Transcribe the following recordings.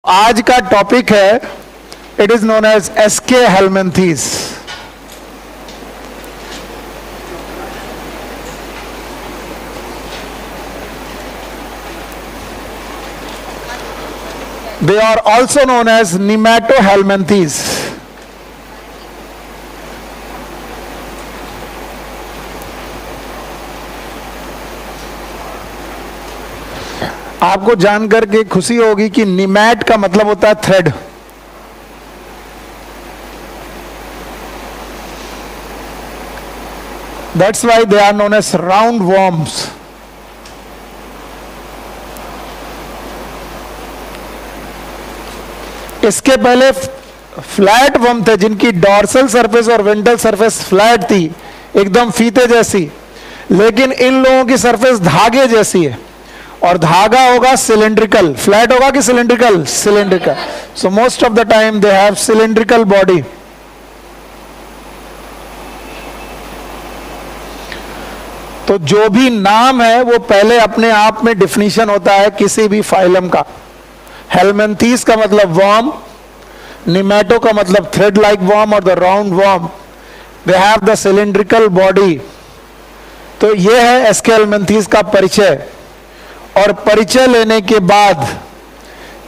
आज का टॉपिक है, it is known as aschelminthes. They are also known as nematohelminthes. आपको जानकर के खुशी होगी कि निमैट का मतलब होता है thread. That's why they are known as round worms. इसके पहले फ्लैट वर्म थे जिनकी डॉर्सल सरफेस और वेंट्रल सरफेस फ्लैट थी, एकदम फीते जैसी, लेकिन इन लोगों की सरफेस धागे जैसी है और धागा होगा सिलेंड्रिकल। फ्लैट होगा कि cylindrical? Cylindrical. So most of the time they have cylindrical body. तो जो भी नाम है वो पहले अपने आप में डिफिनीशन होता है किसी भी फाइलम का। हेलमिंथीज का मतलब वर्म, निमेटो का मतलब थ्रेड लाइक वर्म और the round worm, they have the cylindrical body. तो ये है एसके हेलमिंथीज का परिचय। और परिचय लेने के बाद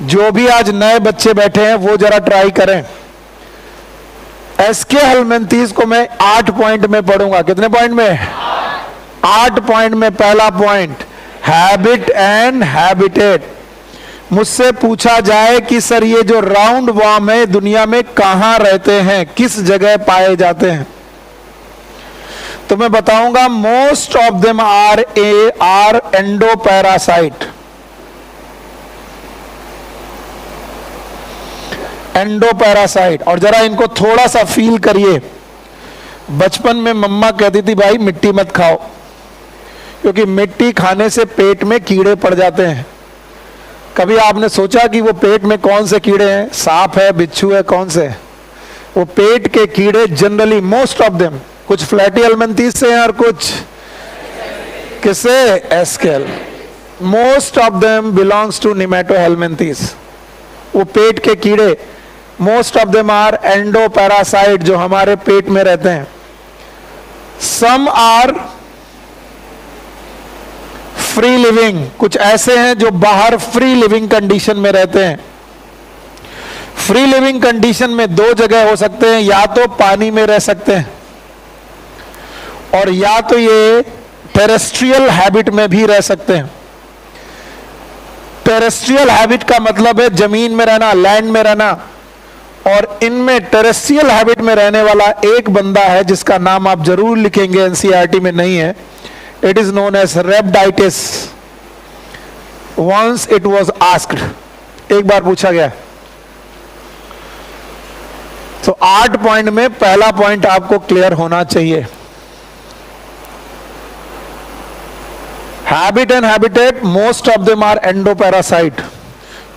जो भी आज नए बच्चे बैठे हैं वो जरा ट्राई करें। एसके हेलमिंथीज को मैं 8 पॉइंट में पढ़ूंगा। कितने पॉइंट में? 8 पॉइंट में। पहला पॉइंट, हैबिट एंड हैबिटेट। मुझसे पूछा जाए कि सर ये जो राउंड वर्म है दुनिया में कहां रहते हैं, किस जगह पाए जाते हैं, तो मैं बताऊंगा most of them are endoparasite. Endoparasite. और जरा इनको थोड़ा सा फील करिए। बचपन में मम्मा कहती थी भाई मिट्टी मत खाओ, क्योंकि मिट्टी खाने से पेट में कीड़े पड़ जाते हैं। कभी आपने सोचा कि वो पेट में कौन से कीड़े हैं? सांप है, बिच्छू है, कौन से? वो पेट के कीड़े जनरली मोस्ट ऑफ देम कुछ फ्लैटी हेलमिंथीज से हैं और कुछ किससे? एस्केल। Most of them belongs to nematohelminthes. वो पेट के कीड़े, most of them are endoparasite, जो हमारे पेट में रहते हैं। सम आर फ्री लिविंग, कुछ ऐसे हैं जो बाहर फ्री लिविंग कंडीशन में रहते हैं। फ्री लिविंग कंडीशन में 2 जगह हो सकते हैं, या तो पानी में रह सकते हैं और या तो ये टेरेस्ट्रियल हैबिट में भी रह सकते हैं। टेरेस्ट्रियल हैबिट का मतलब है जमीन में रहना, लैंड में रहना। और इनमें टेरेस्ट्रियल हैबिट में रहने वाला एक बंदा है जिसका नाम आप जरूर लिखेंगे, एनसीईआरटी में नहीं है। इट इज नोन एज रेप्टाइटिस। वंस इट वाज आस्क्ड, एक बार पूछा गया। तो 8 पॉइंट में पहला पॉइंट आपको क्लियर होना चाहिए। Habit and habitat, most of them are endoparasite.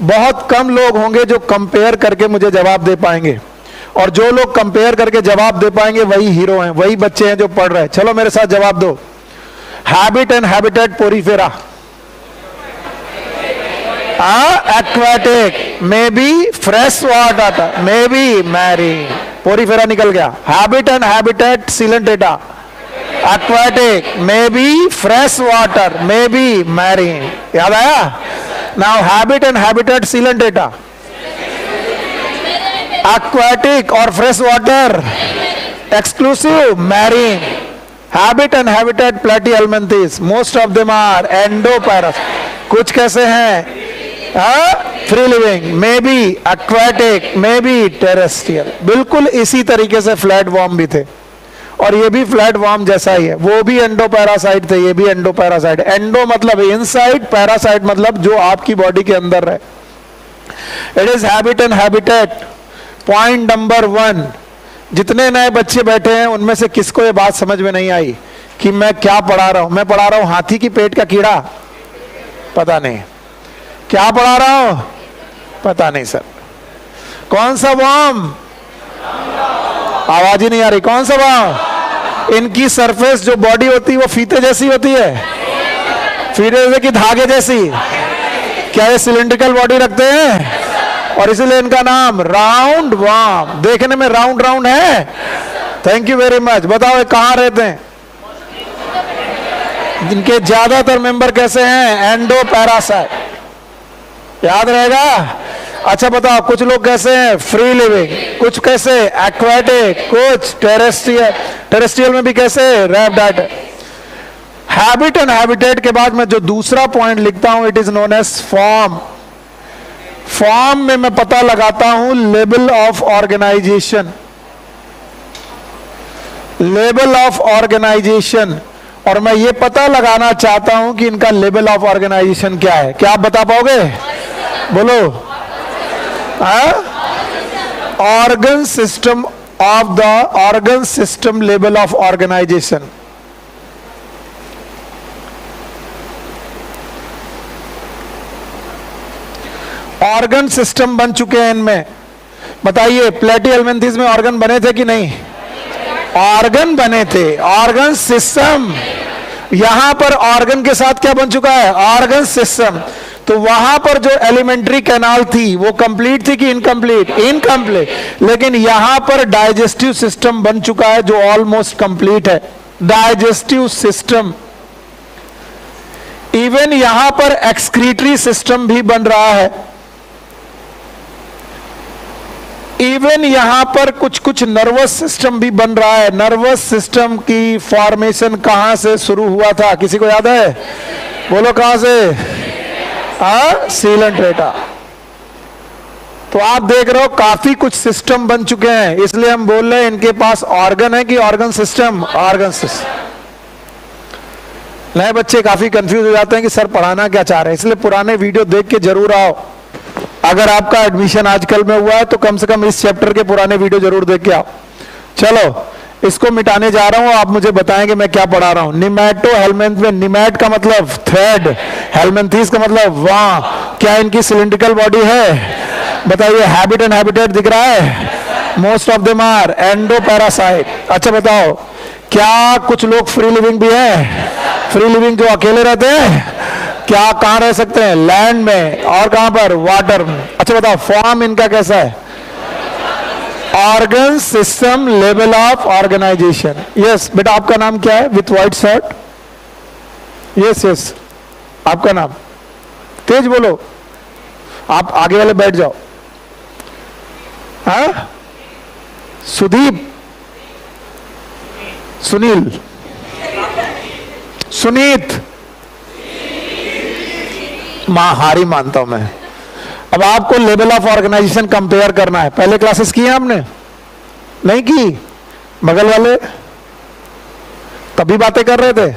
बहुत कम लोग होंगे जो कंपेयर करके मुझे जवाब दे पाएंगे, और जो लोग कंपेयर करके जवाब दे पाएंगे वही हीरो हैं, वही बच्चे हैं जो पढ़ रहे हैं। चलो मेरे साथ जवाब दो। Habit and habitat Porifera, aquatic, may be fresh water, may be marine. Porifera निकल गया। Habit and habitat Coelenterata, aquatic, maybe fresh water, maybe marine. याद आया? Now habit and habitat silentata. Aquatic or fresh water, exclusive marine. Habit and habitat platyhelminthes, most of them are endoparasites. कुछ कैसे हैं? Free living, may be aquatic, may be terrestrial। बिल्कुल इसी तरीके से flat worm भी थे, और ये भी फ्लैट वर्म जैसा ही है। वो भी एंडोपैरासाइट थे, ये भी एंडोपैरासाइट। एंडो मतलब इनसाइड, पैरासाइट मतलब जो आपकी बॉडी के अंदर रहे। It is habit and habitat. Point number 1, जितने नए बच्चे बैठे हैं उनमें से किसको ये बात समझ में नहीं आई कि मैं क्या पढ़ा रहा हूं? मैं पढ़ा रहा हूं हाथी की पेट का कीड़ा? पता नहीं। क्या पढ़ा रहा हूं? पता नहीं सर। कौन सा वर्म? आवाज ही नहीं आ रही। कौन सा वर्म? इनकी सरफेस जो बॉडी होती है वो फीते जैसी होती है, फीते जैसे कि धागे जैसी। क्या ये सिलेंड्रिकल बॉडी रखते हैं? और इसीलिए इनका नाम राउंड वॉर्म। देखने में राउंड राउंड है। Thank you very much. बताओ ये कहां रहते हैं? इनके ज्यादातर मेंबर कैसे हैं? Endo parasite. याद रहेगा? अच्छा बताओ, कुछ लोग कैसे हैं? फ्री लिविंग, कुछ कैसे एक्वाटिक, कुछ टेरेस्ट्रियल। टेरेस्ट्रियल में भी कैसे? रैप्टाइड। हैबिट एंड हैबिटेट के बाद मैं जो दूसरा पॉइंट लिखता हूं, it is known as form. Form में मैं पता लगाता हूं level of organisation. Level of organisation, और मैं ये पता लगाना चाहता हूं कि इनका लेवल ऑफ ऑर्गेनाइजेशन क्या है। क्या आप बता पाओगे? बोलो। Organ system of the organ system level of organisation. Organ system बन चुके हैं इनमें। बताइए, प्लेटिहेल्मिन्थेस में ऑर्गन बने थे कि नहीं? ऑर्गन बने थे। ऑर्गन सिस्टम, यहां पर ऑर्गन के साथ क्या बन चुका है? Organ system. तो वहां पर जो एलिमेंट्री कैनाल थी वो कंप्लीट थी कि इनकम्प्लीट? इनकम्प्लीट। लेकिन यहां पर डाइजेस्टिव सिस्टम बन चुका है जो ऑलमोस्ट कंप्लीट है। Digestive system. इवन यहां पर एक्सक्रीटरी सिस्टम भी बन रहा है। इवन यहां पर कुछ कुछ नर्वस सिस्टम भी बन रहा है। नर्वस सिस्टम की फॉर्मेशन कहां से शुरू हुआ था? किसी को याद है? बोलो कहां से? सीलेंट्रेटा। तो आप देख रहे हो काफी कुछ सिस्टम बन चुके हैं, इसलिए हम बोल रहे हैं इनके पास ऑर्गन है कि ऑर्गन सिस्टम? Organ system. नए बच्चे काफी कंफ्यूज हो जाते हैं कि सर पढ़ाना क्या चाह रहे हैं, इसलिए पुराने वीडियो देख के जरूर आओ। अगर आपका एडमिशन आजकल में हुआ है तो कम से कम इस चैप्टर के पुराने वीडियो जरूर देख के आओ। चलो, इसको मिटाने जा रहा हूं, आप मुझे बताएंगे मैं क्या पढ़ा रहा हूं। निमैटो हेलमिन्थ में निमैट का मतलब थ्रेड, हेलमिन्थेस का मतलब वाह। क्या इनकी सिलिंड्रिकल बॉडी है? बताइए। हैबिट एंड हैबिटेट दिख रहा है? Most of them are endoparasite. अच्छा बताओ, क्या कुछ लोग फ्री लिविंग भी है? फ्री लिविंग जो अकेले रहते हैं, क्या कहां रह सकते हैं? लैंड में। और कहां पर? वाटर में। अच्छा बताओ, फॉर्म इनका कैसा है? Organ system level of organisation. Yes बेटा, आपका नाम क्या है with white shirt? Yes yes, आपका नाम? तेज बोलो, आप आगे वाले बैठ जाओ। हाँ, सुदीप, सुनील, सुनीत, हारी मानता हूं मैं। अब आपको लेवल ऑफ ऑर्गेनाइजेशन कंपेयर करना है। पहले क्लासेस की है आपने? नहीं की? बगल वाले तभी बातें कर रहे थे।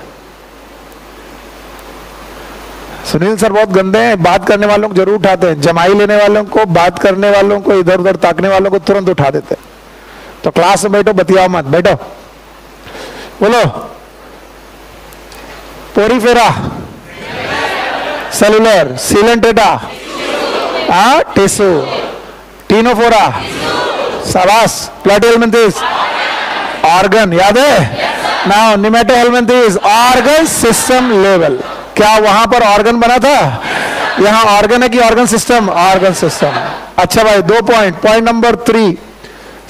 सुनील सर बहुत गंदे हैं, बात करने वालों को जरूर उठाते हैं, जमाई लेने वालों को, बात करने वालों को, इधर उधर ताकने वालों को तुरंत उठा देते हैं। तो क्लास में बैठो, बतियाओ मत, बैठो। बोलो। Porifera, cellular, coelenterata, tissue, ctenophora, शाबाश। प्लेटिहेल्मिन्थेस, ऑर्गन, याद है? Now nematohelminthes, organ system level. क्या वहां पर ऑर्गन बना था? यहां ऑर्गन है कि ऑर्गन सिस्टम? Organ system. अच्छा भाई, 2 पॉइंट। Point number 3,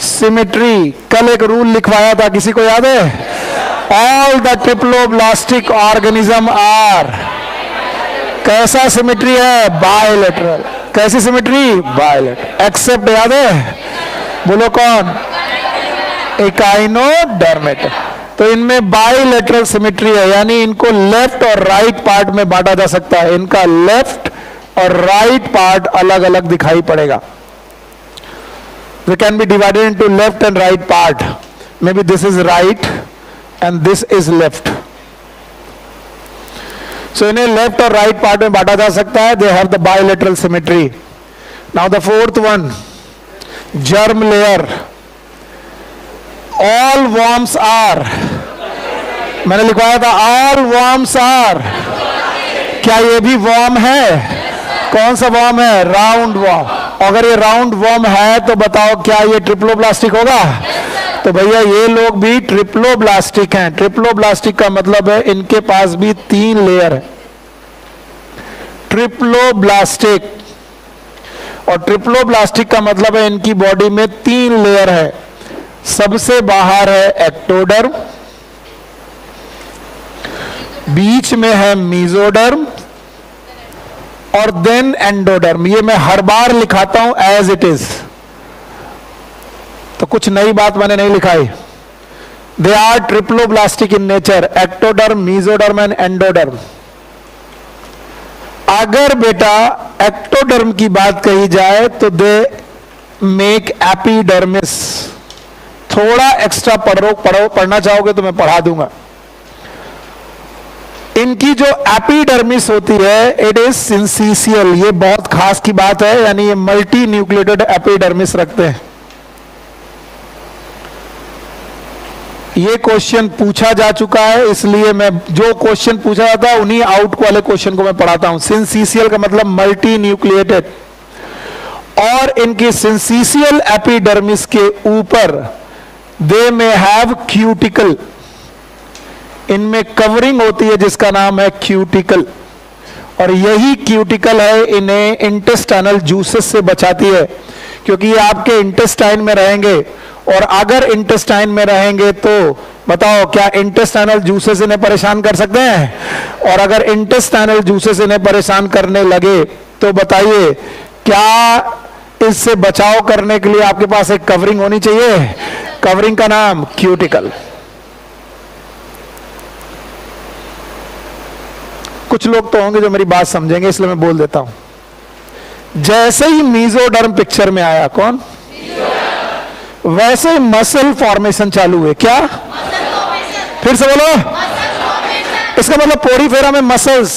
symmetry. कल एक रूल लिखवाया था, किसी को याद है? All the triploblastic organism are. कैसा सिमेट्री है? बायलेटरल। कैसी सिमेट्री? बायलेटरल। एक्सेप्ट, याद है? बोलो कौन? एकाइनोडर्मेट। तो इनमें बायलेटरल सिमेट्री है, यानी इनको लेफ्ट और राइट पार्ट में बांटा जा सकता है। इनका लेफ्ट और राइट पार्ट अलग अलग दिखाई पड़ेगा। They can be divided into left and right part. Maybe this is right and this is left. So इन्हें लेफ्ट और राइट पार्ट में बांटा जा सकता है। They have the bilateral symmetry. Now the fourth one, germ layer. All worms are. मैंने लिखवाया था all worms are. क्या ये भी worm है? कौन सा वर्म है? Round worm. अगर ये राउंड वर्म है तो बताओ क्या ये ट्रिप्लोब्लास्टिक होगा? तो भैया ये लोग भी ट्रिप्लोब्लास्टिक हैं। ट्रिप्लोब्लास्टिक का मतलब है इनके पास भी 3 लेयर है। ट्रिप्लोब्लास्टिक। और ट्रिप्लोब्लास्टिक का मतलब है इनकी बॉडी में 3 लेयर है। सबसे बाहर है एक्टोडर्म, बीच में है मीजोडर्म और देन एंडोडर्म। ये मैं हर बार लिखाता हूं एज इट इज, तो कुछ नई बात मैंने नहीं लिखाई। They are triploblastic in nature, ectoderm, mesoderm and endoderm. अगर बेटा एक्टोडर्म की बात कही जाए तो दे मेक एपिडर्मिस। थोड़ा एक्स्ट्रा पढ़ना चाहोगे तो मैं पढ़ा दूंगा। इनकी जो एपिडर्मिस होती है इट इज सिंसिशियल। ये बहुत खास की बात है, यानी ये मल्टी न्यूक्लिएटेड एपिडर्मिस रखते हैं। ये क्वेश्चन पूछा जा चुका है, इसलिए मैं जो क्वेश्चन पूछा जाता है उन्हीं आउट वाले क्वेश्चन को मैं पढ़ाता हूं। सिंसिशियल का मतलब मल्टी न्यूक्लिएटेड। और इनकी सिंसिशियल एपिडर्मिस के ऊपर दे में हैव क्यूटिकल। इनमें कवरिंग होती है जिसका नाम है क्यूटिकल, और यही क्यूटिकल है इन्हें इंटेस्टाइनल जूसेस से बचाती है, क्योंकि ये आपके इंटेस्टाइन में रहेंगे। और अगर इंटेस्टाइन में रहेंगे तो बताओ क्या इंटेस्टाइनल जूसेस इन्हें परेशान कर सकते हैं? और अगर इंटेस्टाइनल जूसेस इन्हें परेशान करने लगे तो बताइए क्या इससे बचाव करने के लिए आपके पास एक कवरिंग होनी चाहिए? कवरिंग का नाम क्यूटिकल। कुछ लोग तो होंगे जो मेरी बात समझेंगे, इसलिए मैं बोल देता हूं। जैसे ही मीजोडर्म पिक्चर में आया, कौन? वैसे मसल फॉर्मेशन चालू हुए। क्या? फिर से बोलो। इसका मतलब पोरीफेरा में मसल्स,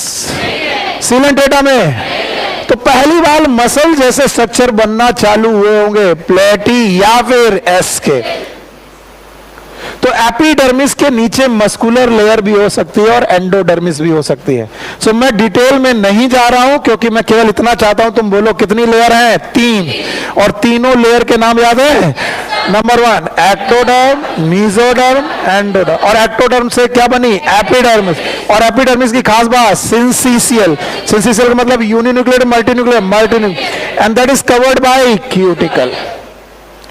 सीलन टेटा में। तो पहली बार मसल जैसे स्ट्रक्चर बनना चालू हुए होंगे, प्लेटी या फिर एस के। तो एपिडर्मिस के नीचे मस्कुलर लेयर भी हो सकती है और एंडोडर्मिस भी हो सकती है। सो मैं डिटेल में नहीं जा रहा हूं, क्योंकि मैं केवल इतना चाहता हूं तुम बोलो कितनी लेयर हैं? 3। और तीनों लेयर के नाम याद है? Number 1 ectoderm, mesoderm, endoderm. और एक्टोडर्म से क्या बनी? एपिडर्मिस। और एपिडर्मिस की खास बात सिंसिशियल। सिंसिशियल का मतलब uninucleated, multinucleated, and that is covered by cuticle.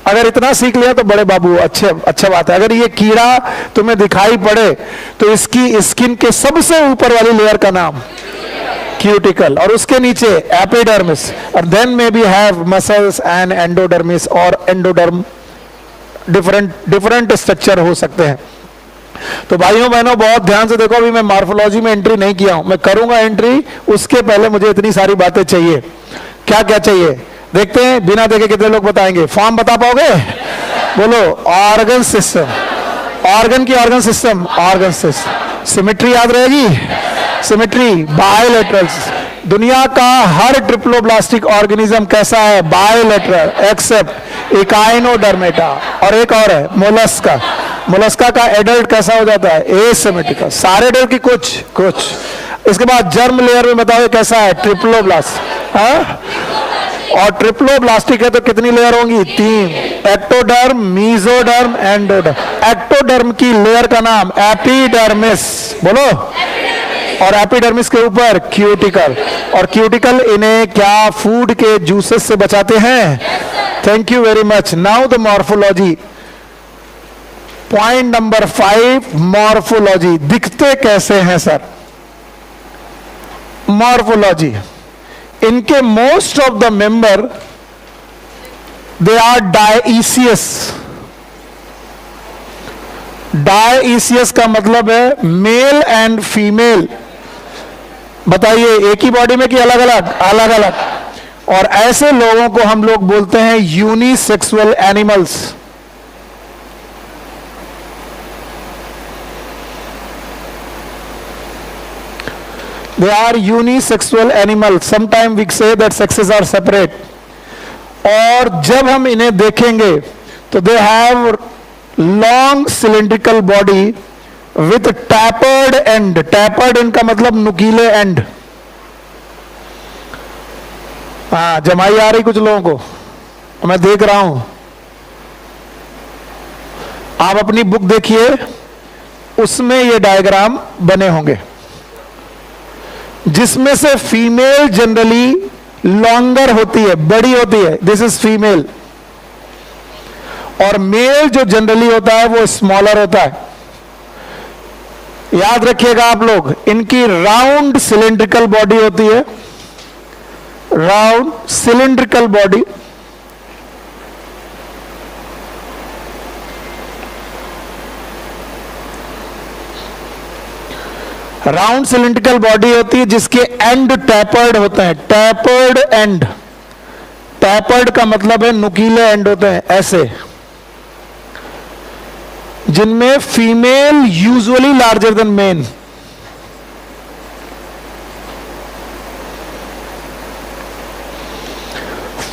अगर इतना सीख लिया तो बड़े बाबू अच्छा बात है। अगर ये कीड़ा तुम्हें दिखाई पड़े तो इसकी स्किन के सबसे ऊपर वाली लेयर का नाम क्यूटिकल, और उसके नीचे एपिडर्मिस, और then maybe have muscles and endodermis और एंडोडर्म। डिफरेंट स्ट्रक्चर हो सकते हैं। तो भाइयों बहनों बहुत ध्यान से देखो, अभी मैं मॉर्फोलॉजी में एंट्री नहीं किया हूं, मैं करूंगा एंट्री, उसके पहले मुझे इतनी सारी बातें चाहिए। क्या क्या चाहिए देखते हैं, बिना देखे कितने लोग बताएंगे। फॉर्म बता पाओगे? बोलो। ऑर्गन सिस्टम, ऑर्गन की organ system, organ system. Symmetry याद रहेगी? Symmetry, bilaterals. दुनिया का हर ट्रिप्लोब्लास्टिक ऑर्गेनिज्म कैसा है? Bilateral, except echinodermata. और एक और है मोलस्का। मोलस्का का एडल्ट कैसा हो जाता है? एसिमेट्रिकल। सारे एडल्ट की कुछ। इसके बाद जर्म लेयर में बताओ कैसा है? ट्रिप्लोब्लास्ट। हाँ, और ट्रिप्लोब्लास्टिक है तो कितनी लेयर होंगी? 3। Ectoderm, mesoderm, endoderm. एक्टोडर्म की लेयर का नाम एपिडर्मिस। बोलो। और एपिडर्मिस के ऊपर क्यूटिकल। और क्यूटिकल इन्हें क्या फूड के जूसेस से बचाते हैं? Thank you very much. Now the morphology. Point number 5, morphology. दिखते कैसे हैं सर? मॉर्फोलॉजी। इनके most of the member they are dioecious. Dioecious का मतलब है मेल एंड फीमेल। बताइए एक ही बॉडी में कि अलग अलग? अलग अलग। और ऐसे लोगों को हम लोग बोलते हैं unisexual animals. They are unisexual animals. Sometimes we say that sexes are separate. और जब हम इन्हें देखेंगे तो they have long cylindrical body with tapered end. Tapered इनका मतलब नुकीले end. हाँ, जमाई आ रही कुछ लोगों को, मैं देख रहा हूं। आप अपनी बुक देखिए, उसमें ये डायग्राम बने होंगे, जिसमें से फीमेल जनरली लॉन्गर होती है, बड़ी होती है, दिस इज फीमेल। और मेल जो जनरली होता है वो स्मॉलर होता है। याद रखिएगा आप लोग, इनकी राउंड सिलिंड्रिकल बॉडी होती है, round cylindrical body. Round cylindrical body होती है जिसके एंड टैपर्ड होते हैं, टैपर्ड एंड। टैपर्ड का मतलब है नुकीले एंड होते हैं ऐसे, जिनमें female usually larger than men.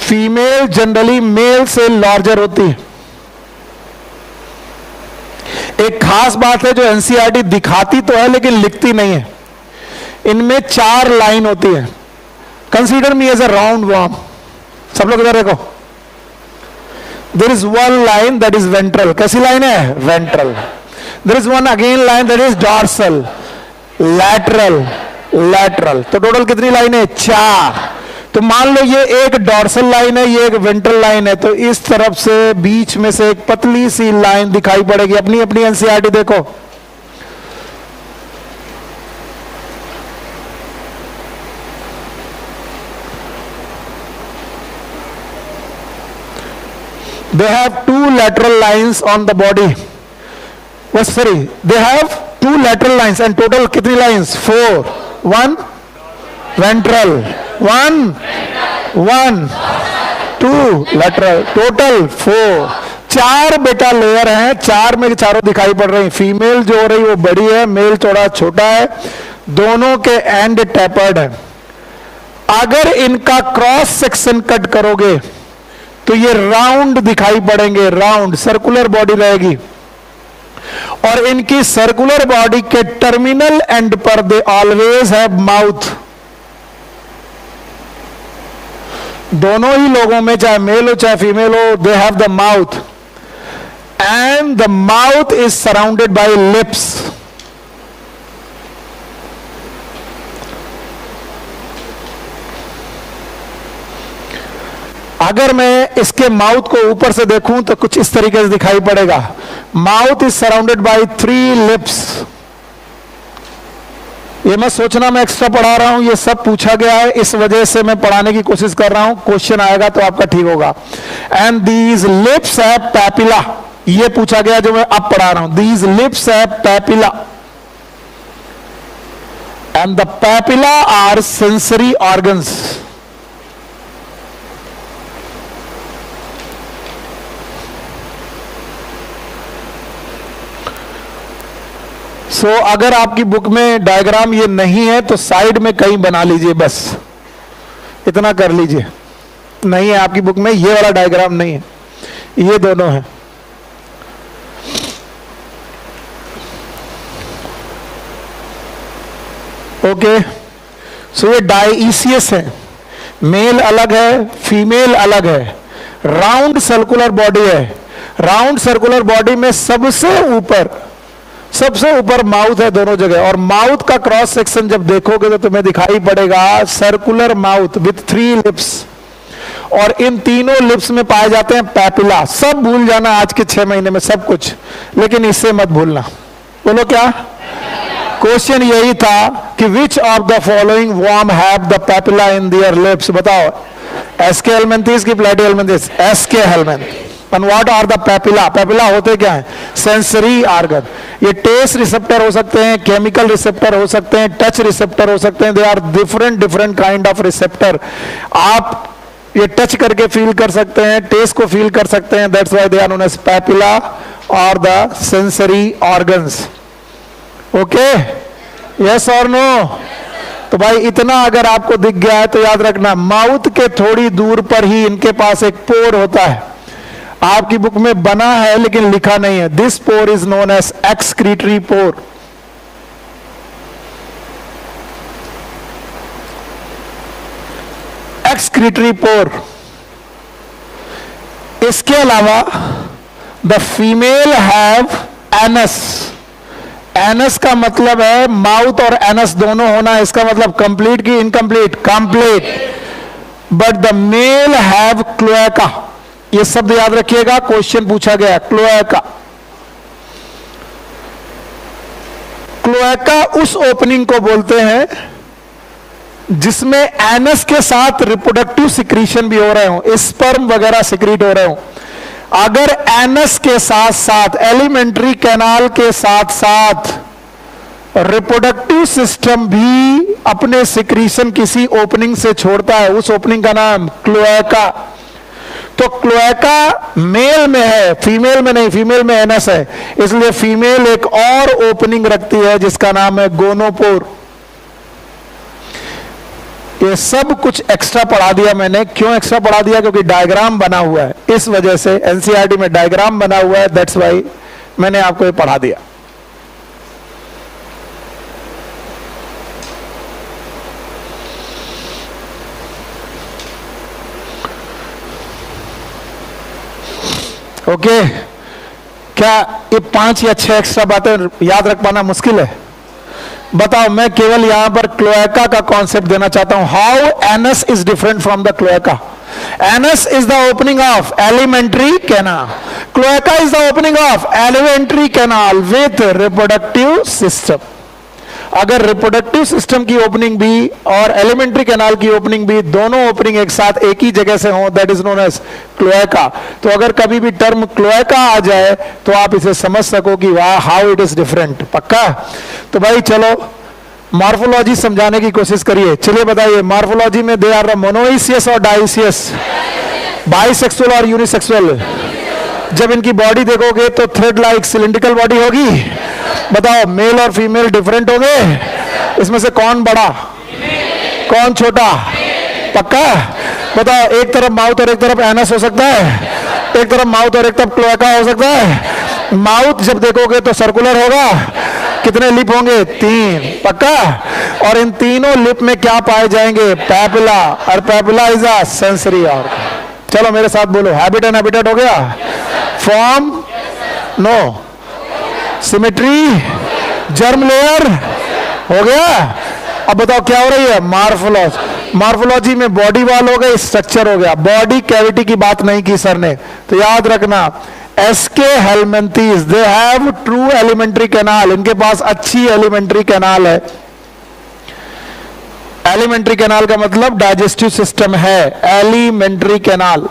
Female generally male से लार्जर होती है। एक खास बात है जो एनसीईआरटी दिखाती तो है लेकिन लिखती नहीं है, इनमें 4 लाइन होती है। Consider me as a roundworm. सब लोग इधर देखो, there is one line that is ventral. कैसी लाइन है? Ventral. There is one again line that is dorsal, lateral, lateral. तो टोटल कितनी लाइन है? 4। तो मान लो ये एक डॉर्सल लाइन है, ये एक वेंट्रल लाइन है, तो इस तरफ से बीच में से एक पतली सी लाइन दिखाई पड़ेगी। अपनी अपनी एनसीईआरटी देखो, they have 2 lateral lines on the body. What's sorry? They have 2 lateral lines and total कितनी lines? 4. 1 ventral, 1 2 lateral, total 4। 4 बेटा लेयर हैं, 4 में चारों दिखाई पड़ रही। फीमेल जो हो रही वो बड़ी है, मेल थोड़ा छोटा है, दोनों के एंड टैपर्ड है। अगर इनका क्रॉस सेक्शन कट करोगे तो ये राउंड दिखाई पड़ेंगे, राउंड सर्कुलर बॉडी रहेगी। और इनकी सर्कुलर बॉडी के टर्मिनल एंड पर दे ऑलवेज हैव माउथ। दोनों ही लोगों में, चाहे मेल हो चाहे फीमेल हो, they have the mouth and the mouth is surrounded by lips. अगर मैं इसके माउथ को ऊपर से देखूं तो कुछ इस तरीके से दिखाई पड़ेगा। Mouth is surrounded by 3 lips. ये मत सोचना मैं एक्स्ट्रा पढ़ा रहा हूं, ये सब पूछा गया है, इस वजह से मैं पढ़ाने की कोशिश कर रहा हूं। क्वेश्चन आएगा तो आपका ठीक होगा। एंड दीज लिप्स है पैपिला, ये पूछा गया जो मैं अब पढ़ा रहा हूं। दीज लिप्स है papilla and the papilla are sensory organs. अगर आपकी बुक में डायग्राम ये नहीं है तो साइड में कहीं बना लीजिए, बस इतना कर लीजिए। नहीं है आपकी बुक में, ये वाला डायग्राम नहीं है, ये दोनों हैं। ओके, सो ये डायईसियस है, मेल अलग है, फीमेल अलग है, राउंड सर्कुलर बॉडी है। राउंड सर्कुलर बॉडी में सबसे ऊपर माउथ है दोनों जगह, और माउथ का क्रॉस सेक्शन जब देखोगे तो तुम्हें दिखाई पड़ेगा सर्कुलर माउथ विथ 3 लिप्स, और इन तीनों लिप्स में पाए जाते हैं पैपिला। सब भूल जाना आज के 6 महीने में सब कुछ, लेकिन इससे मत भूलना। बोलो क्या? क्वेश्चन यही था कि which of the following worm have the papilla in their lips. बताओ, एसके हेलमिंथेस की platyhelminthes? Aschelminthes. And what are the papilla? Papilla होते क्या है? Sensory organ. ये टेस्ट रिसेप्टर हो सकते हैं, केमिकल रिसेप्टर हो सकते हैं, टच रिसेप्टर हो सकते हैं। They are different kind of receptor. आप ये टच करके फील कर सकते हैं, टेस्ट को फील कर सकते हैं, that's why they are known as papilla और the sensory organs. Okay, yes और नो? तो भाई इतना अगर आपको दिख गया है तो याद रखना, माउथ के थोड़ी दूर पर ही इनके पास एक पोर होता है। आपकी बुक में बना है लेकिन लिखा नहीं है। This pore is known as excretory pore. Excretory pore. इसके अलावा the female have anus. Anus का मतलब है माउथ और एनस दोनों होना। इसका मतलब कंप्लीट की incomplete? Complete. But the male have cloaca. ये शब्द याद रखिएगा, क्वेश्चन पूछा गया क्लोएका। क्लोएका उस ओपनिंग को बोलते हैं जिसमें एनस के साथ रिप्रोडक्टिव सिक्रीशन भी हो रहे हो, स्पर्म वगैरह सिक्रीट हो रहे हो। अगर एनस के साथ साथ एलिमेंट्री कैनाल के साथ साथ रिप्रोडक्टिव सिस्टम भी अपने सिक्रीशन किसी ओपनिंग से छोड़ता है, उस ओपनिंग का नाम क्लोएका। तो क्लोएका मेल में है, फीमेल में नहीं, फीमेल में एनस है, इसलिए फीमेल एक और ओपनिंग रखती है जिसका नाम है गोनोपोर। ये सब कुछ एक्स्ट्रा पढ़ा दिया मैंने। क्यों एक्स्ट्रा पढ़ा दिया? क्योंकि डायग्राम बना हुआ है, इस वजह से एनसीईआरटी में डायग्राम बना हुआ है, दैट्स वाई मैंने आपको ये पढ़ा दिया। ओके क्या ये 5 या 6 एक्स्ट्रा बातें याद रख पाना मुश्किल है? बताओ, मैं केवल यहां पर क्लोएका का कॉन्सेप्ट देना चाहता हूं। How anus is different from the cloaca. Anus is the opening of alimentary canal, cloaca is the opening of alimentary canal with reproductive system. अगर रिप्रोडक्टिव सिस्टम की ओपनिंग भी और एलिमेंट्री कैनाल की opening भी, दोनों ओपनिंग एक साथ एक ही जगह से हो, that is known as cloaca. तो अगर कभी भी टर्म क्लोएका आ जाए तो आप इसे समझ सको कि वाह हाउ इट इज डिफरेंट। पक्का? तो भाई चलो मॉर्फोलॉजी समझाने की कोशिश करिए। चलिए बताइए, मॉर्फोलॉजी में दे आर मोनोइसियस और डाइसियस, बाइसेक्सुअल और यूनिसेक्सुअल। जब इनकी बॉडी देखोगे तो थ्रेड लाइक सिलिंड्रिकल बॉडी होगी। बताओ, मेल और फीमेल डिफरेंट होंगे? इसमें से कौन बड़ा कौन छोटा? पक्का? बताओ, एक तरफ माउथ और एक तरफ एनस हो सकता है, एक तरफ माउथ और एक तरफ क्लोएका हो सकता है। माउथ जब देखोगे तो सर्कुलर होगा, कितने लिप होंगे? 3। पक्का? और इन तीनों लिप में क्या पाए जाएंगे? पैपिला, और papilla is a sensory organ. चलो मेरे साथ बोलो, हैबिट एंड हैबिटेट हो गया, form no, symmetry, germ layer हो गया। अब बताओ क्या हो रही है? मॉर्फोलॉजी। मॉर्फोलॉजी में बॉडी वॉल हो गई, स्ट्रक्चर हो गया। बॉडी कैविटी की बात नहीं की सर ने, तो याद रखना aschelminthes they have true alimentary canal, इनके पास अच्छी एलिमेंट्री कैनाल है। एलिमेंट्री कैनाल का मतलब डाइजेस्टिव सिस्टम है, alimentary canal.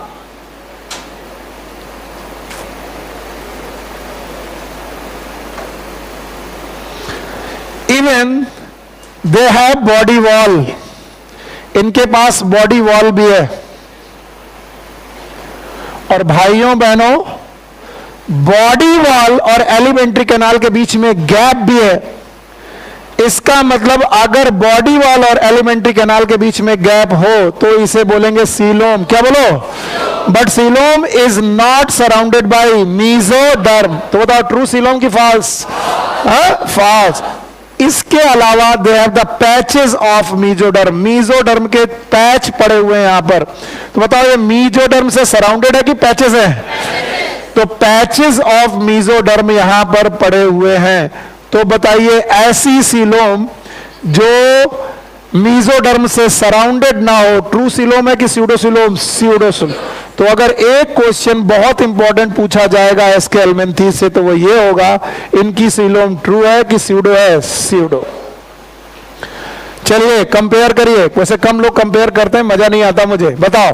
Even they have body wall, इनके पास बॉडी वॉल भी है। और भाइयों बहनों, बॉडी वॉल और एलिमेंट्री कैनाल के बीच में गैप भी है। इसका मतलब अगर बॉडी वॉल और एलिमेंट्री कैनाल के बीच में गैप हो तो इसे बोलेंगे सीलोम। क्या बोलो? But coelom is not surrounded by mesoderm. तो बताओ, ट्रू सीलोम की फॉल्स? फॉल्स। इसके अलावा they have the patches of mesoderm, mesoderm के पैच पड़े हुए हैं यहां पर। तो बताओ, ये मीजोडर्म से सराउंडेड है कि पैचेस है? तो पैचेस ऑफ मीजोडर्म यहां पर पड़े हुए हैं। तो बताइए, ऐसी सीलोम जो मीजोडर्म से सराउंडेड ना हो, ट्रू सीलोम है कि स्यूडोसीलोम? स्यूडोसीलोम। तो अगर एक क्वेश्चन बहुत इंपॉर्टेंट पूछा जाएगा एसके हेलमिंथीज से तो वो ये होगा, इनकी सीलोम ट्रू है कि स्यूडो है? स्यूडो। चलिए कंपेयर करिए। वैसे कम लोग कंपेयर करते हैं, मजा नहीं आता मुझे। बताओ,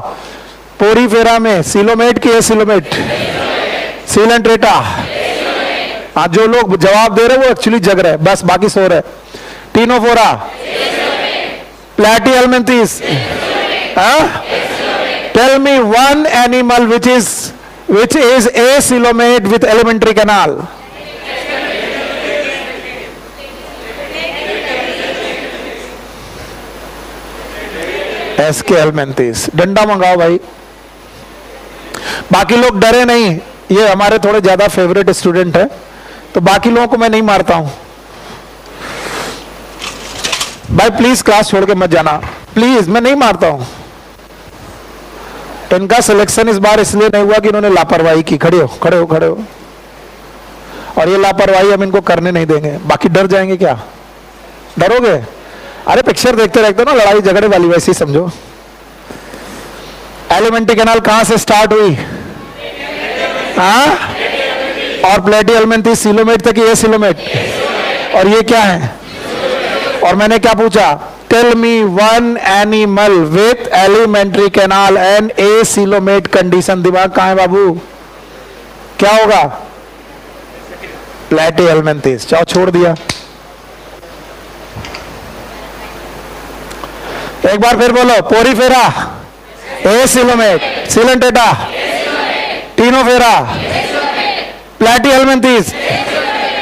पोरीफेरा में सीलोमेट की एसिलोमेट? सीलेंट्रेटा। हाँ, जो लोग जवाब दे रहे वो एक्चुअली जग रहे, बस बाकी सो रहे। Ctenophora, platyhelminthes. Tell me one animal which is acoelomate with elementary canal. Aschelminthes. डंडा मंगाओ भाई। बाकी लोग डरे नहीं, ये हमारे थोड़े ज्यादा फेवरेट स्टूडेंट है, तो बाकी लोगों को मैं नहीं मारता हूं भाई। प्लीज क्लास छोड़ के मत जाना, प्लीज, मैं नहीं मारता हूं। इनका सिलेक्शन इस बार इसलिए नहीं हुआ कि इन्होंने लापरवाही की। खड़े हो, खड़े हो, खड़े हो। और ये लापरवाही हम इनको करने नहीं देंगे। बाकी डर जाएंगे क्या? डरोगे? अरे पिक्चर देखते रहते हो ना, लड़ाई झगड़े वाली, वैसे ही समझो। एलिमेंट्री कैनाल कहां से स्टार्ट हुई? हाँ, और प्लेटी एलिमेंट्री सीलोमेट तक, ये सीलोमेट, और ये क्या है? और मैंने क्या पूछा? Tell me one animal with alimentary canal and a coelomate condition. दिमाग कहां है बाबू? क्या होगा? प्लेटी एलिमेंट्री। चाहो, छोड़ दिया। एक बार फिर बोलो, पोरीफेरा ए सीलोमेट, सीलेंटेटा टीनोफेरा प्लेटी एलिमेंट्रीज,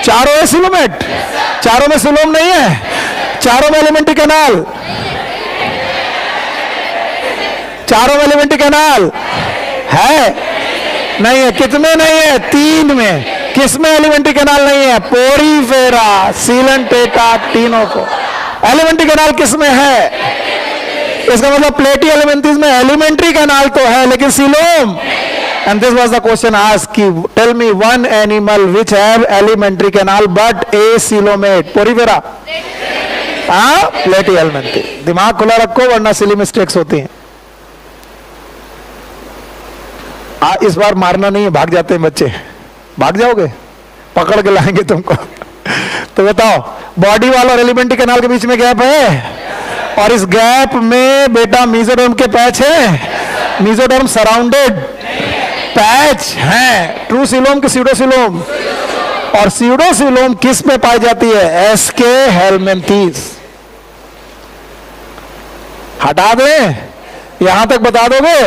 चारों ए सीलोमेट। चारों में सीलोम नहीं है, चारों में एलिमेंट्री कैनाल, चारों में एलिमेंट्री कैनाल है? नहीं है। कितने नहीं है? 3 में। किसमें एलिमेंट्री कैनाल नहीं है? Porifera, Coelenterata, टीनोफो। एलिमेंट्री कैनाल किसमें है? इसका मतलब प्लेटी एलिमेंट्रीज में एलिमेंट्री कैनाल तो है, लेकिन coelom. And this was the question asked कि tell me one animal which have alimentary canal but acoelomate. Porifera, हाँ, प्लेटी एलिमेंट्री। दिमाग खुला रखो वरना सिली मिस्टेक्स होती हैं। इस बार मारना नहीं है, भाग जाते हैं बच्चे। भाग जाओगे? पकड़ के लाएंगे तुमको। तो बताओ, बॉडी वाल और एलिमेंट्री कैनाल के बीच में गैप है, और इस गैप में बेटा मेसोडर्म के पैच है। मेसोडर्म सराउंडेड पैच है। ट्रू सीलोम के स्यूडोसीलोम, और स्यूडोसीलोम किस में पाई जाती है? Aschelminthes. हटा दें? यहां तक बता दोगे?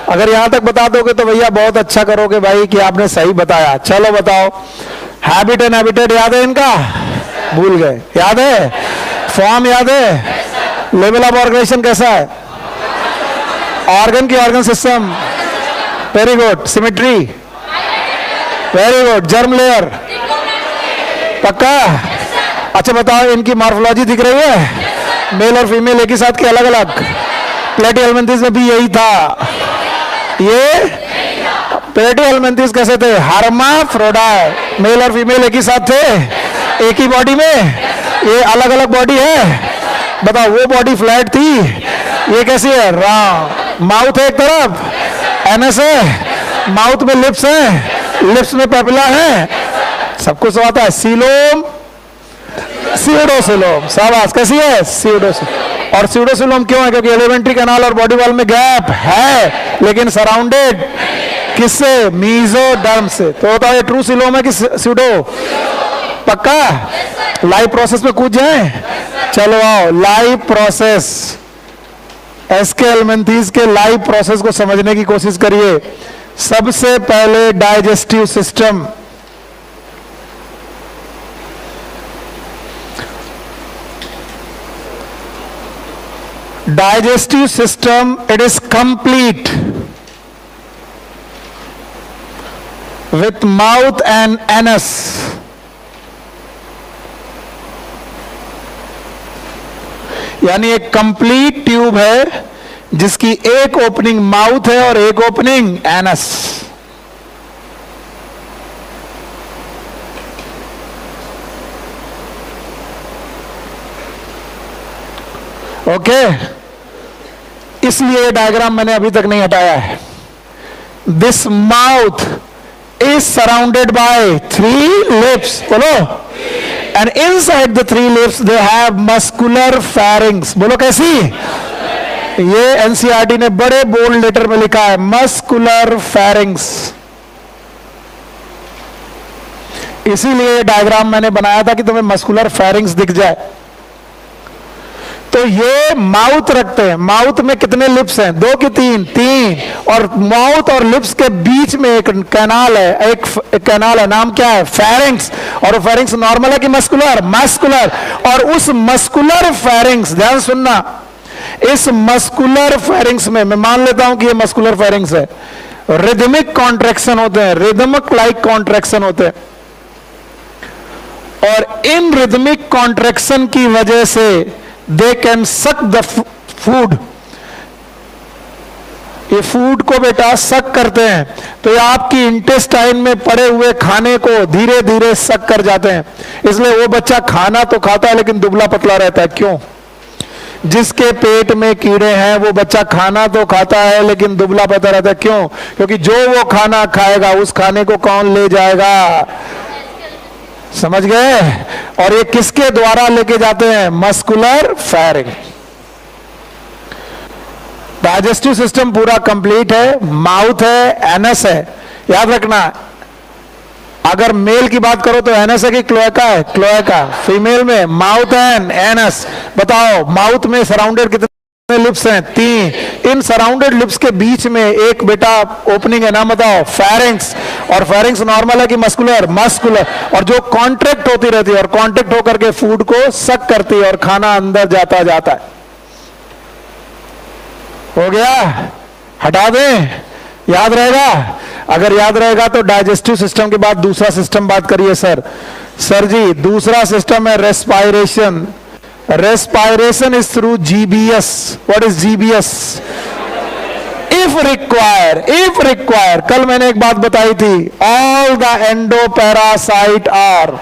अगर यहां तक बता दोगे तो भैया बहुत अच्छा करोगे भाई कि आपने सही बताया। चलो बताओ, हैबिट एंड हैबिटेट याद है इनका? भूल गए? याद है? फॉर्म याद है? लेवल ऑफ ऑर्गेनाइजेशन कैसा है? ऑर्गन की organ system, very good. Symmetry, very good. Germ layer, पक्का? अच्छा बताओ, इनकी मॉर्फोलॉजी दिख रही है? मेल और फीमेल एक ही साथ के अलग अलग? प्लेटी एलिमेंट्रीज में भी यही था। ये प्लेटी एलिमेंट्रीज कैसे थे? हर्माफ्रोडाइट, मेल और फीमेल एक ही साथ थे, एक ही बॉडी में। ये अलग अलग बॉडी है। बताओ, वो बॉडी फ्लैट थी, ये कैसी है? राउंड। माउथ है एक तरफ, एनस है, माउथ में लिप्स है, लिप्स में पेपिला है, सब कुछ आता है। सीलोम, स्यूडोसीलोम। शाबाश। कैसी है? स्यूडोसीलोम। और स्यूडोसीलोम क्यों है? क्योंकि एलिमेंट्री कैनाल और बॉडी वॉल में गैप है, लेकिन सराउंडेड किससे? मेसोडर्म से। तो होता है ट्रू सीलोम है कि स्यूडो? पक्का? लाइव प्रोसेस में कूद जाए? चलो आओ, लाइव प्रोसेस, एसके एलिमेंट्रीज के लाइव प्रोसेस को समझने की कोशिश करिए। सबसे पहले digestive system. Digestive system, it is complete with mouth and anus. यानी एक कंप्लीट ट्यूब है जिसकी एक ओपनिंग माउथ है और एक ओपनिंग एनस। ओके, इसलिए डायग्राम मैंने अभी तक नहीं हटाया है। This mouth is surrounded by 3 lips. बोलो। And inside the 3 lips they have muscular pharynx. बोलो कैसी? ये एनसीईआरटी ने बड़े बोल्ड लेटर में लिखा है, मस्कुलर फेरिंग्स। इसीलिए डायग्राम मैंने बनाया था कि तुम्हें मस्कुलर फेरिंग्स दिख जाए। तो ये माउथ रखते हैं। माउथ में कितने लिप्स हैं? 2 कि 3? 3। और माउथ और लिप्स के बीच में एक कैनाल है, एक कैनाल है, नाम क्या है? फेरिंग्स। और वो फेरिंग्स नॉर्मल है कि मस्कुलर? मस्कुलर। और उस मस्कुलर फेरिंग्स, ध्यान सुनना, इस मस्कुलर फेरिंग्स में मैं मान लेता हूं कि ये मस्कुलर फेरिंग्स है, रिदमिक कॉन्ट्रैक्शन होते हैं, रिदमिक लाइक कॉन्ट्रैक्शन होते हैं। और इन रिदमिक कॉन्ट्रैक्शन की वजह से they can suck the food. ये फूड को बेटा सक करते हैं, तो ये आपकी इंटेस्टाइन में पड़े हुए खाने को धीरे धीरे सक कर जाते हैं। इसलिए वो बच्चा खाना तो खाता है लेकिन दुबला पतला रहता है। क्यों? जिसके पेट में कीड़े हैं वो बच्चा खाना तो खाता है लेकिन दुबला पतला रहता है। क्यों? क्योंकि जो वो खाना खाएगा उस खाने को कौन ले जाएगा? समझ गए? और ये किसके द्वारा लेके जाते हैं? Muscular firing. डाइजेस्टिव सिस्टम पूरा कंप्लीट है, माउथ है, एनस है। याद रखना, अगर मेल की बात करो तो एनस है कि क्लोएका है? क्लोएका। फीमेल में माउथ एंड एनस। बताओ, माउथ में सराउंडेड कितने लिप्स हैं? 3। इन सराउंडेड लिप्स के बीच में एक बेटा ओपनिंग है, नाम बताओ? फेरिंक्स। और फेरिंक्स नॉर्मल है कि मस्कुलर? मस्कुलर। और जो कॉन्ट्रैक्ट होती रहती है और कॉन्ट्रैक्ट होकर के फूड को सक करती है और खाना अंदर जाता जाता है। हो गया? हटा दें? याद रहेगा? अगर याद रहेगा तो डाइजेस्टिव सिस्टम के बाद दूसरा सिस्टम बात करिए सर। सर जी, दूसरा सिस्टम है respiration. Respiration is through GBS. What is GBS? If require. कल मैंने एक बात बताई थी, ऑल द एंडोपैरासाइट आर।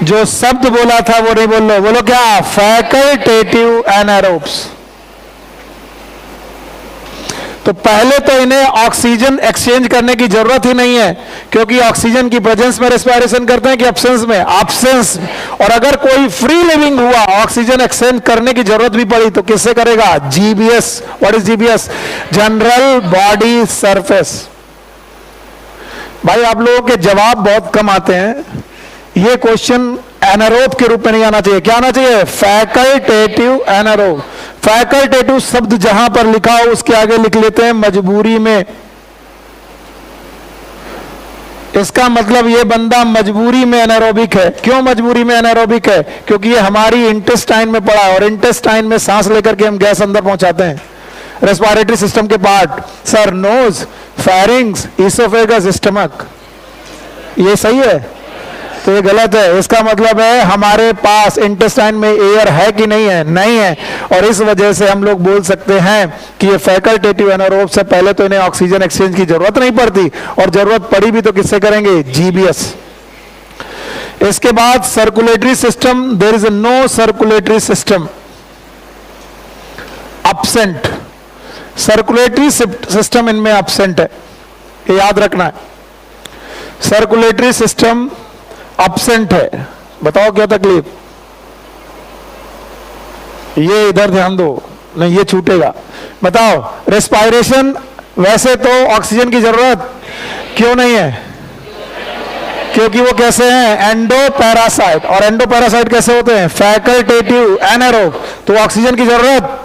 जो शब्द बोला था वो नहीं बोल लो। बोलो क्या? Facultative anaerobes. तो पहले तो इन्हें ऑक्सीजन एक्सचेंज करने की जरूरत ही नहीं है, क्योंकि ऑक्सीजन की प्रेजेंस में रेस्पिरेशन करते हैं कि एब्सेंस में? एब्सेंस। और अगर कोई फ्री लिविंग हुआ, ऑक्सीजन एक्सचेंज करने की जरूरत भी पड़ी तो किससे करेगा? GBS. What is GBS? General body surface. भाई आप लोगों के जवाब बहुत कम आते हैं। ये क्वेश्चन एनारोब के रूप में नहीं आना चाहिए। क्या आना चाहिए? Facultative anaerobe. फैकल्टेटिव शब्द जहां पर लिखा हो उसके आगे लिख लेते हैं मजबूरी में। इसका मतलब ये बंदा मजबूरी में एनारोबिक है। क्यों मजबूरी में एनारोबिक है? क्योंकि ये हमारी इंटेस्टाइन में पड़ा है और इंटेस्टाइन में सांस लेकर के हम गैस अंदर पहुंचाते हैं। रेस्पिरेटरी सिस्टम के part sir, nose, pharynx, oesophagus, stomach. ये सही है? तो ये गलत है। इसका मतलब है हमारे पास इंटेस्टाइन में एयर है कि नहीं है? नहीं है। और इस वजह से हम लोग बोल सकते हैं कि ये फैकल्टेटिव एनारोब से पहले तो इन्हें ऑक्सीजन एक्सचेंज की जरूरत नहीं पड़ती, और जरूरत पड़ी भी तो किससे करेंगे? जीबीएस। इसके बाद circulatory system, there is no circulatory system, absent. Circulatory system इनमें एब्सेंट है, ये याद रखना है। सर्कुलेटरी सिस्टम एब्सेंट है। बताओ क्या तकलीफ? ये इधर ध्यान दो, नहीं ये छूटेगा। बताओ, रेस्पिरेशन वैसे तो ऑक्सीजन की जरूरत क्यों नहीं है? क्योंकि वो कैसे हैं? एंडोपैरासाइट। और एंडोपैरासाइट कैसे होते हैं? Facultative anaerobe. तो ऑक्सीजन की जरूरत।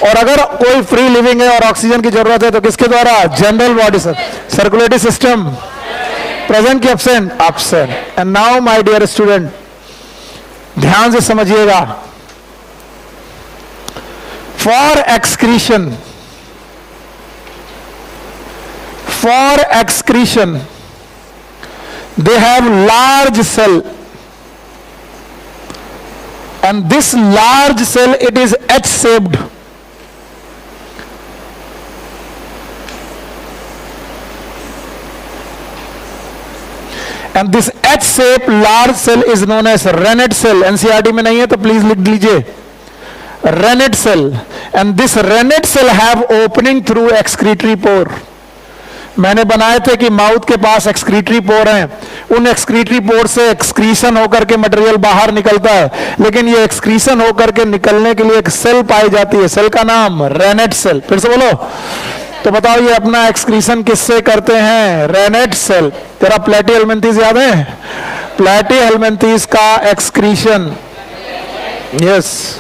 और अगर कोई फ्री लिविंग है और ऑक्सीजन की जरूरत है तो किसके द्वारा? जनरल बॉडी से। सर्कुलेटरी सिस्टम प्रेजेंट की absent? Absent. And now my dear student, ध्यान से समझिएगा। For excretion, they have large cell, and this large cell, it is H-shaped. And this H-shaped large cell is known as Rennet cell. NCERT में नहीं है तो please लिख लीजिए, Rennet cell. And this Rennet cell have opening through excretory pore. मैंने बनाए थे कि माउथ के पास एक्सक्रीटरी पोर हैं, उन एक्सक्रीटरी पोर से एक्सक्रीशन होकर के मटेरियल बाहर निकलता है, लेकिन ये एक्सक्रीशन होकर के निकलने के लिए एक सेल पाई जाती है, सेल का नाम रेनेट सेल। फिर से बोलो। तो बताओ ये अपना एक्सक्रीशन किससे करते हैं? Renette cell. तेरा प्लेटी हेलमिंथीज याद है? प्लेटी हेलमिंथीज का एक्सक्रीशन। यस,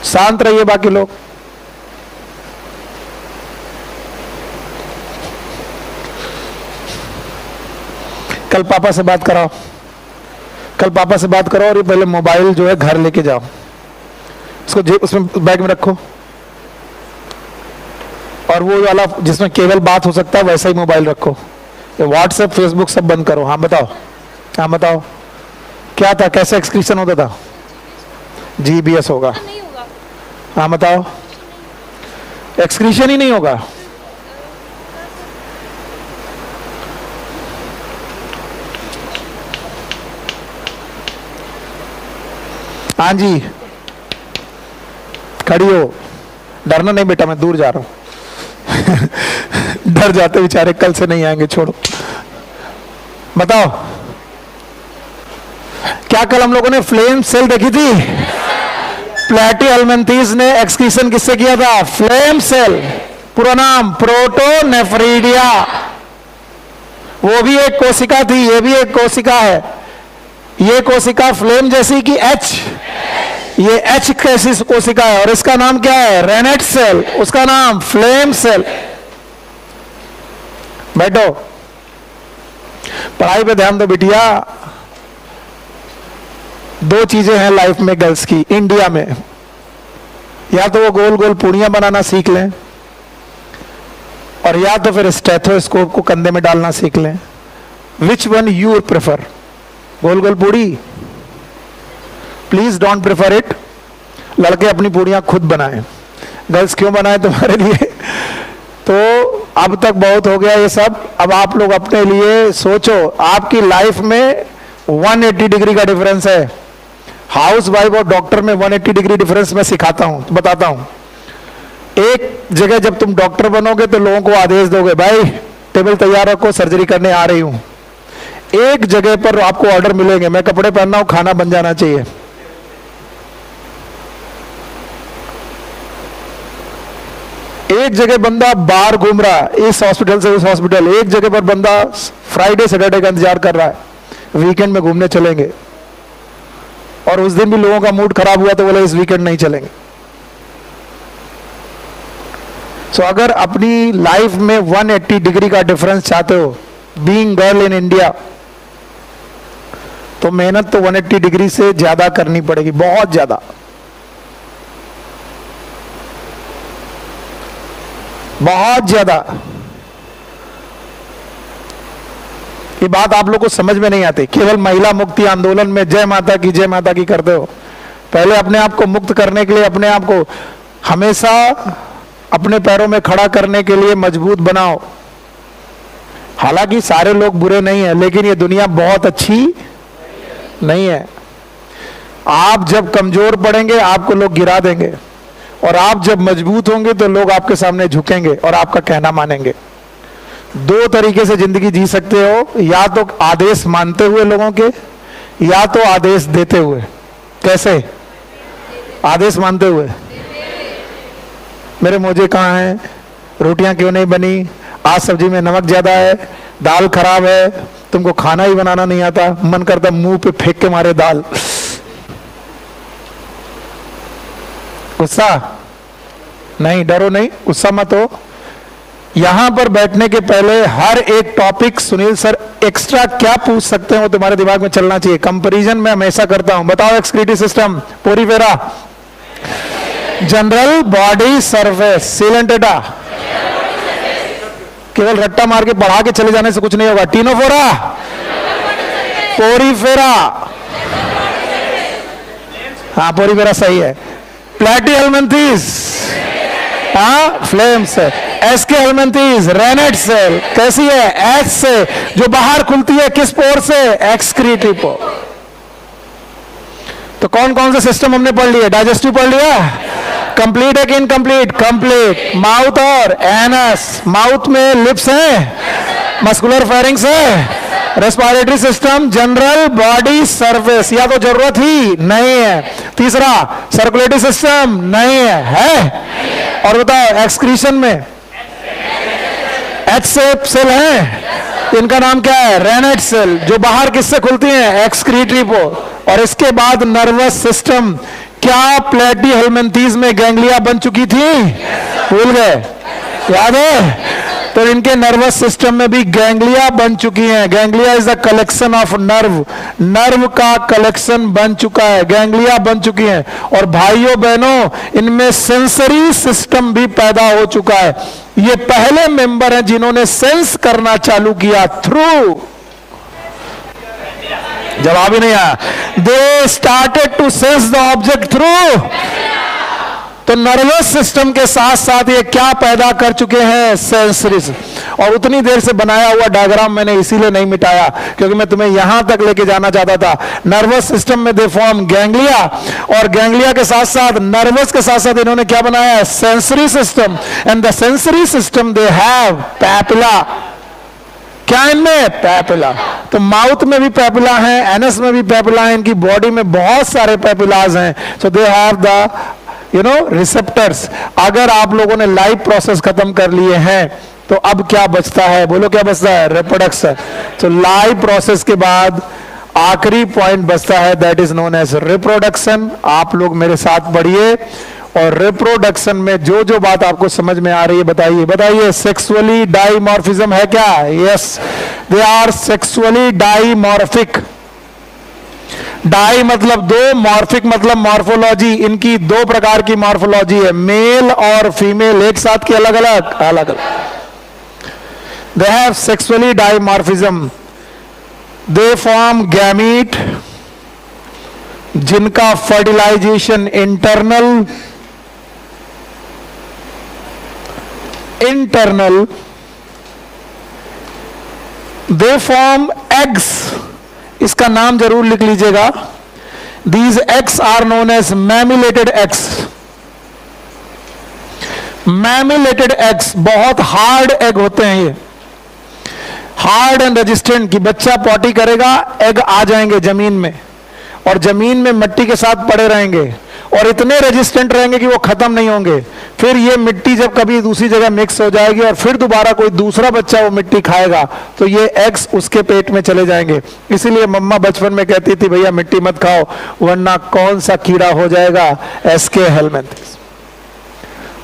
शांत रहिए बाकी लोग। कल पापा से बात कराओ, कल पापा से बात करो और ये पहले मोबाइल जो है घर लेके जाओ, इसको उसमें बैग में रखो, और वो वाला जिसमें केवल बात हो सकता है वैसा ही मोबाइल रखो। ये व्हाट्सएप फेसबुक सब बंद करो। हाँ बताओ, हाँ बताओ क्या था, कैसे एक्सक्रीशन होता था? जीबीएस होगा। हाँ बताओ, एक्सक्रीशन ही नहीं होगा। हाँ जी, खड़ी हो, डरना नहीं बेटा, मैं दूर जा रहा हूं। डर जाते बेचारे, कल से नहीं आएंगे, छोड़ो। बताओ, क्या कल हम लोगों ने फ्लेम सेल देखी थी? प्लैटीहेल्मिन्थेस ने एक्सक्रीशन किससे किया था? Flame cell. पूरा नाम प्रोटोनेफ्रिडिया। वो भी एक कोशिका थी, ये भी एक कोशिका है। ये कोशिका फ्लेम जैसी कि एच, ये एच कैसी कोशिका है, और इसका नाम क्या है? Renette cell. उसका नाम फ्लेम सेल। बैठो, पढ़ाई पे ध्यान दो बिटिया। दो चीजें हैं लाइफ में गर्ल्स की इंडिया में, या तो वो गोल गोल पूड़ियां बनाना सीख लें, और या तो फिर स्टेथोस्कोप को कंधे में डालना सीख लें। Which one you prefer? Goal goal puri? Please don't prefer it. लड़के अपनी पूड़ियां खुद बनाएं। गर्ल्स क्यों बनाए तुम्हारे लिए? तो अब तक बहुत हो गया ये सब, अब आप लोग अपने लिए सोचो। आपकी लाइफ में 180 डिग्री का डिफरेंस है। हाउस वाइफ और डॉक्टर में 180 डिग्री डिफरेंस मैं सिखाता हूं, बताता हूं। एक जगह जब तुम डॉक्टर बनोगे तो लोगों को आदेश दोगे, भाई टेबल तैयार रखो, सर्जरी करने आ रही हूं। एक जगह पर आपको ऑर्डर मिलेंगे, मैं कपड़े पहनना हूं, खाना बन जाना चाहिए। एक जगह बंदा बाहर घूम रहा है, इस हॉस्पिटल से उस हॉस्पिटल। एक जगह पर बंदा फ्राइडे सैटरडे का इंतजार कर रहा है, वीकेंड में घूमने चलेंगे। और उस दिन भी लोगों का मूड खराब हुआ तो बोले इस वीकेंड नहीं चलेंगे। सो अगर अपनी लाइफ में 180 डिग्री का डिफरेंस चाहते हो, बीइंग गर्ल इन इंडिया, तो मेहनत तो 180 डिग्री से ज्यादा करनी पड़ेगी, बहुत ज्यादा। बहुत ज्यादा। ये बात आप लोग को समझ में नहीं आती। केवल महिला मुक्ति आंदोलन में जय माता की करते हो। पहले अपने आप को मुक्त करने के लिए, अपने आप को हमेशा अपने पैरों में खड़ा करने के लिए मजबूत बनाओ। हालांकि सारे लोग बुरे नहीं हैं, लेकिन ये दुनिया बहुत अच्छी नहीं है। आप जब कमजोर पड़ेंगे आपको लोग गिरा देंगे, और आप जब मजबूत होंगे तो लोग आपके सामने झुकेंगे और आपका कहना मानेंगे। दो तरीके से जिंदगी जी सकते हो, या तो आदेश मानते हुए लोगों के, या तो आदेश देते हुए। कैसे? आदेश मानते हुए। मेरे मोजे कहाँ हैं? रोटियां क्यों नहीं बनी? आज सब्जी में नमक ज्यादा है, दाल खराब है, तुमको खाना ही बनाना नहीं आता, मन करता मुंह पे फेंक के मारे दाल। गुस्सा नहीं, डरो नहीं, गुस्सा मत हो। यहां पर बैठने के पहले हर एक टॉपिक सुनील सर एक्स्ट्रा क्या पूछ सकते हैं वो तुम्हारे दिमाग में चलना चाहिए। कंपैरिजन मैं हमेशा करता हूं। बताओ, excretive system, Porifera, general body surface, sealant एटा। केवल रट्टा मार के पढ़ा के चले जाने से कुछ नहीं होगा। टीनोफोरा, पोरीफेरा, हाँ पोरीफेरा सही है। प्लैटीहेल्मिन्थेस, हाँ flame cell. Aschelminthes, renette cell. कैसी है? एच से, जो बाहर खुलती है, किस पोर से? एक्सक्रीटिव पोर। तो कौन कौन से सिस्टम हमने पढ़ लिया? डाइजेस्टिव पढ़ लिया, कंप्लीट है कि इनकम्प्लीट? कंप्लीट। माउथ और एनस, माउथ में लिप्स है, मस्कुलर फेरिंग्स है, respiratory system, general body surface, या तो जरूरत ही नहीं है। तीसरा, सर्कुलेटरी सिस्टम नहीं है, और बताओ एक्सक्रीशन में एच शेप सेल है, इनका नाम क्या है? Renette cell. जो बाहर किससे खुलती है? Excretory pore. और इसके बाद नर्वस सिस्टम। क्या प्लैटीहेल्मिन्थेस में गैंग्लिया बन चुकी थी? भूल गए? याद है? तो इनके नर्वस सिस्टम में भी गैंग्लिया बन चुकी हैं। Ganglia is the collection of nerve, nerve का कलेक्शन बन चुका है, गैंग्लिया बन चुकी हैं। और भाइयों बहनों, इनमें सेंसरी सिस्टम भी पैदा हो चुका है। ये पहले मेंबर हैं जिन्होंने सेंस करना चालू किया थ्रू, जवाब ही नहीं आया। They started to sense the object through तो नर्वस सिस्टम के साथ साथ ये क्या पैदा कर चुके हैं? सेंसरीज। और उतनी देर से बनाया हुआ डायग्राम मैंने इसीलिए नहीं मिटाया क्योंकि मैं तुम्हें यहां तक लेके जाना चाहता था। नर्वस सिस्टम में दे फॉर्म गैंग्लिया, और गैंग्लिया के साथ साथ नर्वस के साथ साथ इन्होंने क्या बनाया है? Sensory system. And the sensory system they have papilla. क्या इनमें? पैपिला। तो माउथ में भी पैपिला है, एनस में भी पैपिला है, इनकी बॉडी में बहुत सारे पैपिलाज हैं। सो दे हैव द रिसेप्टर्स। अगर आप लोगों ने लाइफ प्रोसेस खत्म कर लिए हैं तो अब क्या बचता है? बोलो क्या बचता है? रिप्रोडक्शन। तो लाइफ प्रोसेस के बाद आखिरी पॉइंट बचता है, that is known as reproduction. आप लोग मेरे साथ पढ़िए, और रिप्रोडक्शन में जो जो बात आपको समझ में आ रही है बताइए। बताइए, सेक्सुअली डाइमॉर्फिज्म है क्या? Yes, they are sexually dimorphic. Di मतलब दो, मॉर्फिक मतलब मॉर्फोलॉजी। इनकी दो प्रकार की मॉर्फोलॉजी है, मेल और फीमेल, एक साथ की अलग अलग अलग अलग। They have sexually dimorphism. They form gamete जिनका fertilization internal they form eggs. इसका नाम जरूर लिख लीजिएगा। These eggs are known as mammillated eggs. Mammillated eggs बहुत हार्ड एग होते हैं, ये हार्ड एंड रेजिस्टेंट। कि बच्चा पॉटी करेगा, एग आ जाएंगे जमीन में, और जमीन में मिट्टी के साथ पड़े रहेंगे, और इतने रेजिस्टेंट रहेंगे कि वो खत्म नहीं होंगे। फिर ये मिट्टी जब कभी दूसरी जगह मिक्स हो जाएगी और फिर दोबारा कोई दूसरा बच्चा वो मिट्टी खाएगा तो ये एग्स उसके पेट में चले जाएंगे। इसीलिए मम्मा बचपन में कहती थी, भैया मिट्टी मत खाओ वरना कौन सा कीड़ा हो जाएगा? एस्के हेलमिंथेस।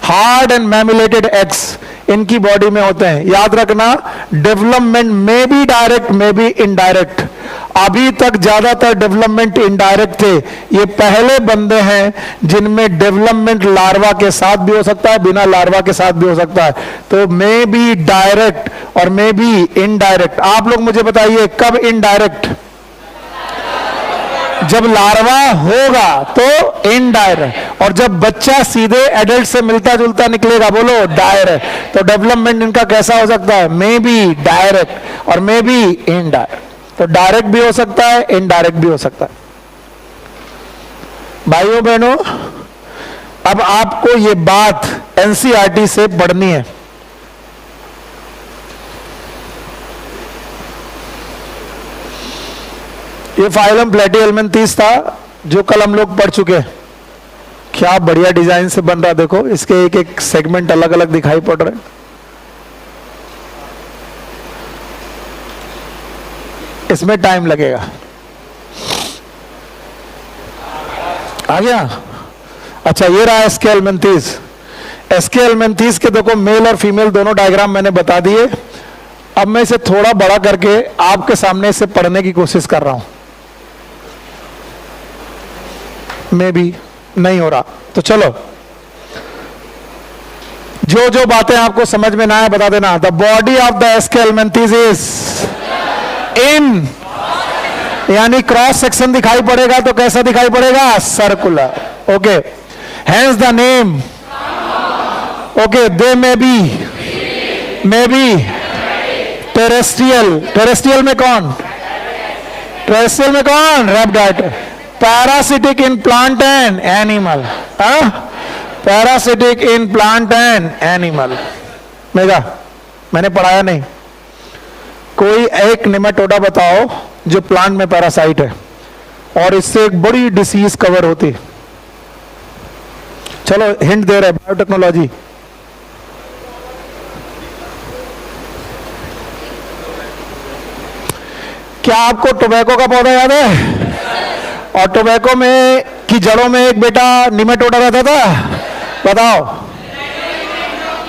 हार्ड एंड मैमिलेटेड एग्स इनकी बॉडी में होते हैं। याद रखना, डेवलपमेंट में भी डायरेक्ट में भी इनडायरेक्ट। अभी तक ज्यादातर डेवलपमेंट इनडायरेक्ट थे। ये पहले बंदे हैं जिनमें डेवलपमेंट लार्वा के साथ भी हो सकता है, बिना लार्वा के साथ भी हो सकता है। तो मे बी डायरेक्ट और मे बी इनडायरेक्ट। आप लोग मुझे बताइए, कब इनडायरेक्ट? जब लार्वा होगा तो इनडायरेक्ट, और जब बच्चा सीधे एडल्ट से मिलता जुलता निकलेगा, बोलो डायरेक्ट। तो डेवलपमेंट इनका कैसा हो सकता है? मे बी डायरेक्ट और मे बी इनडायरेक्ट। तो डायरेक्ट भी हो सकता है, इनडायरेक्ट भी हो सकता है। भाइयों बहनों, अब आपको ये बात एनसीईआरटी से पढ़नी है। ये फाइलम प्लेटीहेलमिन्थेस था जो कल हम लोग पढ़ चुके। क्या बढ़िया डिजाइन से बन रहा, देखो इसके एक एक सेगमेंट अलग अलग दिखाई पड़ रहे हैं। इसमें टाइम लगेगा। आ गया? अच्छा, ये रहा एस्के हेलमिन्थेस। एस्के हेलमिन्थेस के देखो मेल और फीमेल दोनों डायग्राम मैंने बता दिए। अब मैं इसे थोड़ा बड़ा करके आपके सामने इसे पढ़ने की कोशिश कर रहा हूं। मे भी नहीं हो रहा तो चलो, जो जो बातें आपको समझ में ना आए बता देना। The body of the aschelminthes is in, यानी क्रॉस सेक्शन दिखाई पड़ेगा तो कैसा दिखाई पड़ेगा? Circular. Okay, hence the name. Okay, they may be terrestrial. Terrestrial में कौन? टेरेस्ट्रियल में कौन? रैप्टाइड। Parasitic in plant and animal. Parasitic in plant and animal. मेगा मैंने पढ़ाया नहीं। कोई एक निमेटोडा बताओ जो प्लांट में पैरासाइट है और इससे एक बड़ी डिसीज कवर होती। चलो हिंट दे रहे, बायोटेक्नोलॉजी। क्या आपको टोबैको का पौधा याद है? और टोबैको में की जड़ों में एक बेटा निमेटोडा रहता था, बताओ।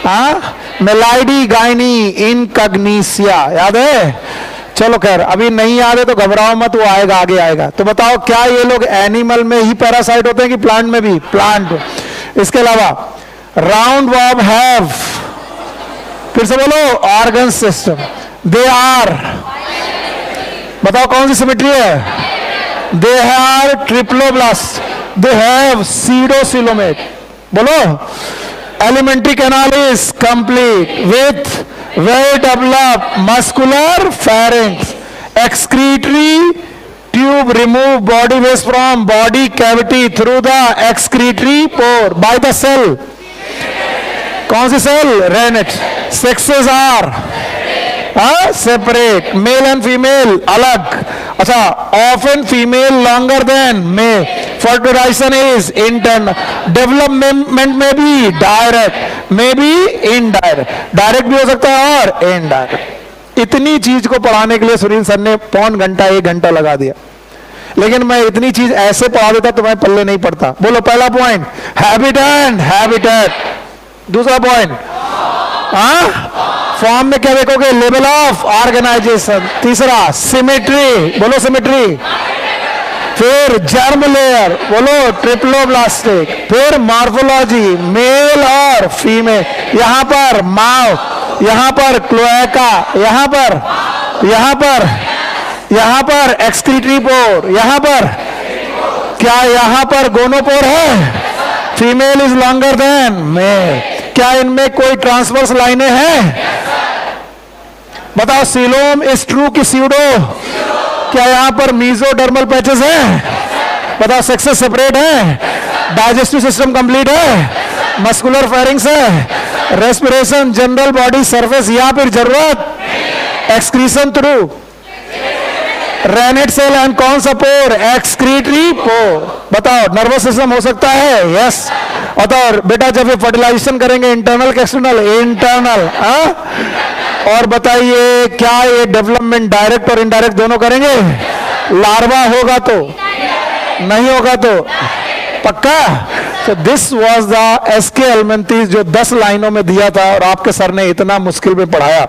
हाँ, मेलाइडी गाइनी इनकग्निसिया, याद है? चलो खैर, अभी नहीं याद है तो घबराओ मत, वो आएगा, आगे आएगा। तो बताओ, क्या ये लोग एनिमल में ही पैरासाइट होते हैं कि प्लांट में भी? प्लांट। इसके अलावा राउंड वॉर्म हैव, फिर से बोलो, ऑर्गन सिस्टम। दे आर, बताओ कौन सी सिमेट्री है? They are triploblast. They have pseudocoelomate. बोलो, alimentary canal is complete with well develop muscular pharynx, excretory tube remove body waste from body cavity through the excretory pore by the cell. कौन सी cell? Renette. Sexes are separate, male and female अलग. अच्छा, often female longer than male. Fertilization is internal. Development में भी direct, में भी indirect. Direct भी हो सकता है और इनडायरेक्ट. इतनी चीज को पढ़ाने के लिए सुनील सर ने पौन घंटा 1 घंटा लगा दिया, लेकिन मैं इतनी चीज ऐसे पढ़ा देता तो मैं पल्ले नहीं पड़ता. बोलो, पहला पॉइंट हैबिट एंड हैबिटेट. दूसरा पॉइंट फॉर्म में क्या देखोगे? Level of organisation. तीसरा सिमेट्री. बोलो सिमेट्री. फिर जर्म लेयर. बोलो ट्रिप्लोब्लास्टिक. फिर मॉर्फोलॉजी, मेल और फीमेल. यहां पर माउथ, यहां पर क्लोएका, यहां पर एक्सक्रीटरी पोर, यहां पर क्या यहां पर गोनोपोर है? Female is longer than male. क्या इनमें कोई ट्रांसवर्स लाइनें हैं? बताओ, सीलोम इज ट्रू की स्यूडो? क्या यहां पर मीजोडर्मल पैचेस हैं? बताओ, सेक्सेस सेपरेट है? डाइजेस्टिव सिस्टम कंप्लीट है? मस्कुलर फेरिंग्स है? रेस्पिरेशन जनरल बॉडी सरफेस या फिर जरूरत? Excretion through renette cell and कौन सा पोर? एक्सक्रीटरी पोर. बताओ, नर्वस सिस्टम हो सकता है? यस. बताओ बेटा, जब ये फर्टिलाइजेशन करेंगे इंटरनल के एक्सटर्नल? इंटरनल. और बताइए, क्या ये डेवलपमेंट डायरेक्ट और इनडायरेक्ट दोनों करेंगे? लार्वा होगा तो, नहीं होगा तो? पक्का? तो दिस वाज द एसके एल्मेंथीज जो 10 लाइनों में दिया था और आपके सर ने इतना मुश्किल में पढ़ाया.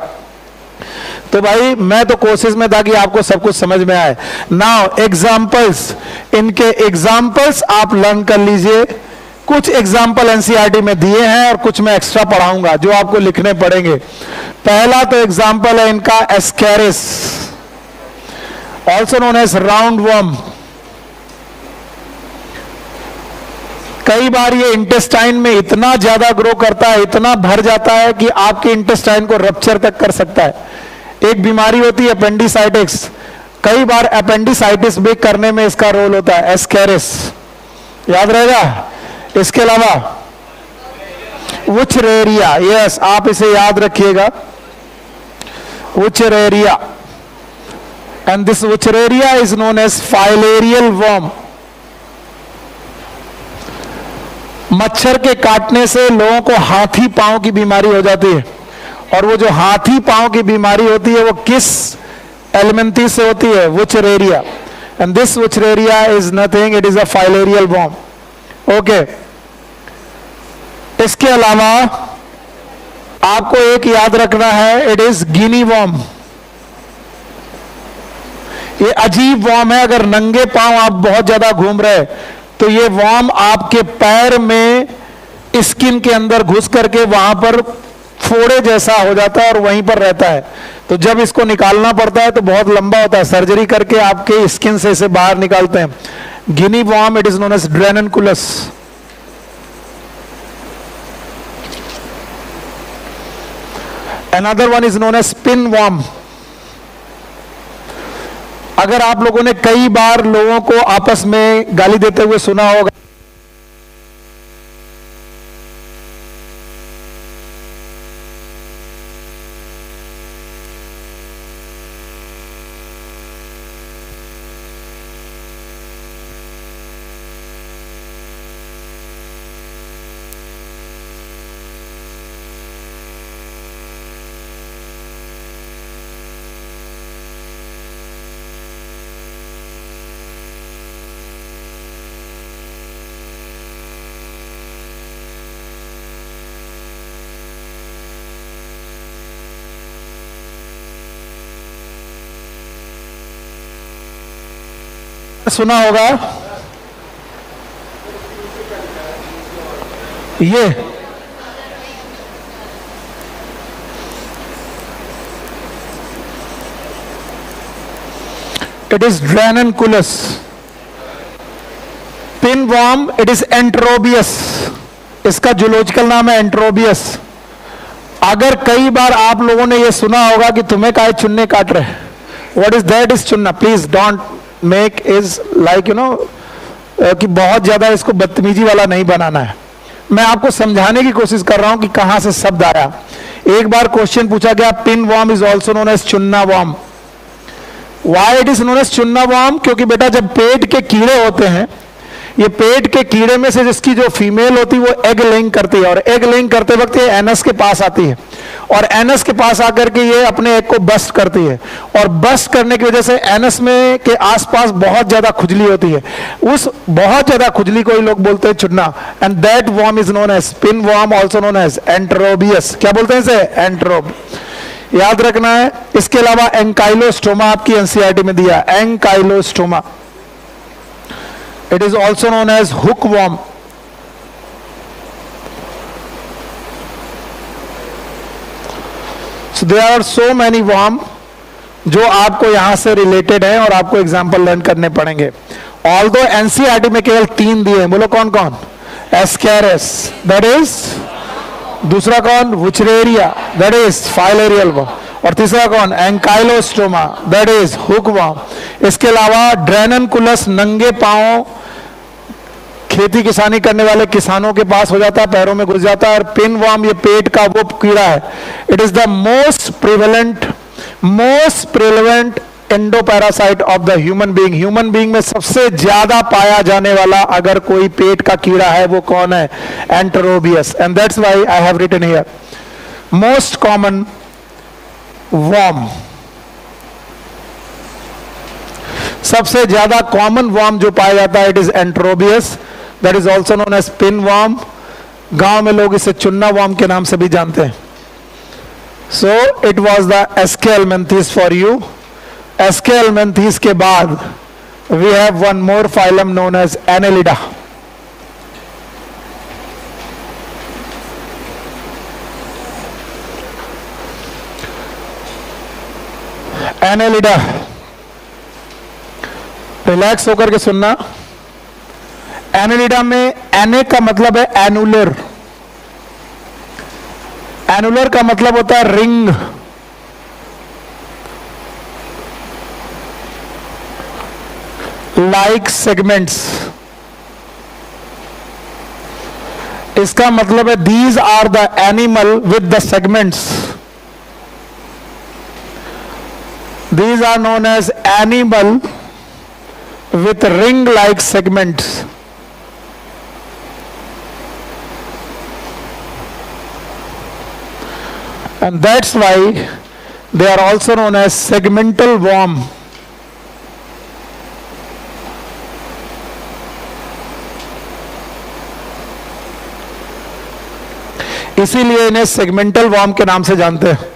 तो भाई मैं तो कोशिश में था कि आपको सब कुछ समझ में आए. नाउ एग्जाम्पल्स, इनके एग्जाम्पल्स आप लर्न कर लीजिए. कुछ एग्जाम्पल एनसीईआरटी में दिए हैं और कुछ मैं एक्स्ट्रा पढ़ाऊंगा जो आपको लिखने पड़ेंगे. पहला तो एग्जाम्पल है इनका Ascaris, also known as round worm. कई बार ये इंटेस्टाइन में इतना ज्यादा ग्रो करता है, इतना भर जाता है कि आपके इंटेस्टाइन को रप्चर तक कर सकता है. एक बीमारी होती है अपेंडिसाइटिस. कई बार अपेंडिसाइटिस भी करने में इसका रोल होता है. एस्केरिस याद रहेगा. इसके अलावा वुचरेरिया, यस आप इसे याद रखिएगा, Wuchereria. And this Wuchereria is known as filarial worm. मच्छर के काटने से लोगों को हाथी पांव की बीमारी हो जाती है. और वो जो हाथी पांव की बीमारी होती है वो किस एलिमेंथी से होती है? Wuchereria. And this Wuchereria is nothing, it is a filarial worm. Okay. इसके अलावा आपको एक याद रखना है, इट इज गिनी वर्म. ये अजीब वर्म है. अगर नंगे पांव आप बहुत ज्यादा घूम रहे तो ये वर्म आपके पैर में स्किन के अंदर घुस करके वहां पर फोड़े जैसा हो जाता है और वहीं पर रहता है. तो जब इसको निकालना पड़ता है तो बहुत लंबा होता है. सर्जरी करके आपके स्किन से इसे बाहर निकालते हैं. Guinea worm, it is known as dracunculus. Another one is known as spin worm. अगर आप लोगों ने कई बार लोगों को आपस में गाली देते हुए सुना होगा, सुना होगा ये it is Drannunculus. Pinworm, it is Enterobius. इसका जूलॉजिकल नाम है एंट्रोबियस। अगर कई बार आप लोगों ने ये सुना होगा कि तुम्हें काहे चुन्ने काट रहे, what is that is Chunna, please don't make is like you know कि बहुत ज्यादा इसको बदतमीजी वाला नहीं बनाना है। मैं आपको समझाने की कोशिश कर रहा हूं कि कहां से शब्द आया। एक बार क्वेश्चन पूछा गया, pin worm is also known as चुन्ना worm. Why it is known as चुन्ना वॉर्म? क्योंकि बेटा जब पेट के कीड़े होते हैं, ये पेट के कीड़े में से जिसकी जो फीमेल होती है वो एग लेइंग करती है, और एग लेइंग करते वक्त ये एनस के पास आती है, और एनस के पास आकर के ये अपने एग को बस्ट करती है, और बस्ट करने की वजह से एनस में के आसपास बहुत ज्यादा खुजली होती है। उस बहुत ज्यादा खुजली को ही लोग बोलते हैं चुन्ना, and that worm is known as pin worm, also known as enterobius. क्या बोलते हैं इसे? एंट्रोब। याद रखना है। इसके अलावा एंकाइलोस्टोमा आपकी एनसीईआरटी में दिया, एंकाइलोस्टोमा। It is also known as hookworm. So there are so many worm जो आपको यहां से रिलेटेड है और आपको एग्जाम्पल लर्न करने पड़ेंगे। Although एनसीईआरटी में केवल 3 दिए हैं, बोलो कौन कौन? एस्केरस, दैट इज, दूसरा कौन? Wuchereria, that is filarial worm, और तीसरा कौन? एंकाइलोस्टोमा, दैट इज हुकवर्म। इसके अलावा ड्रेननकुलस नंगे पांव खेती किसानी करने वाले किसानों के पास हो जाता है, पैरों में घुस जाता है। और पिन वॉर्म ये पेट का वो कीड़ा है। It is the most prevalent endoparasite of the human being. Human being में सबसे ज्यादा पाया जाने वाला अगर कोई पेट का कीड़ा है वो कौन है? Enterobius. And that's why I have written here most common worm. सबसे ज्यादा कॉमन वॉर्म जो पाया जाता है it is enterobius, that is also known as pin worm. गांव में लोग इसे चुन्ना वॉर्म के नाम से भी जानते हैं। So it was the Aschelminthes for you. Aschelminthes के बाद we have one more phylum known as Annelida. Annelida, relax होकर के सुनना। एनेलिडा में एने का मतलब है एनुलर। एनुलर का मतलब होता है रिंग। लाइक सेगमेंट्स, इसका मतलब है these are the animal with the segments. These are known as animal with ring-like segments. And that's why they are also known as segmental worm. इसीलिए इन्हें सेगमेंटल वर्म के नाम से जानते हैं।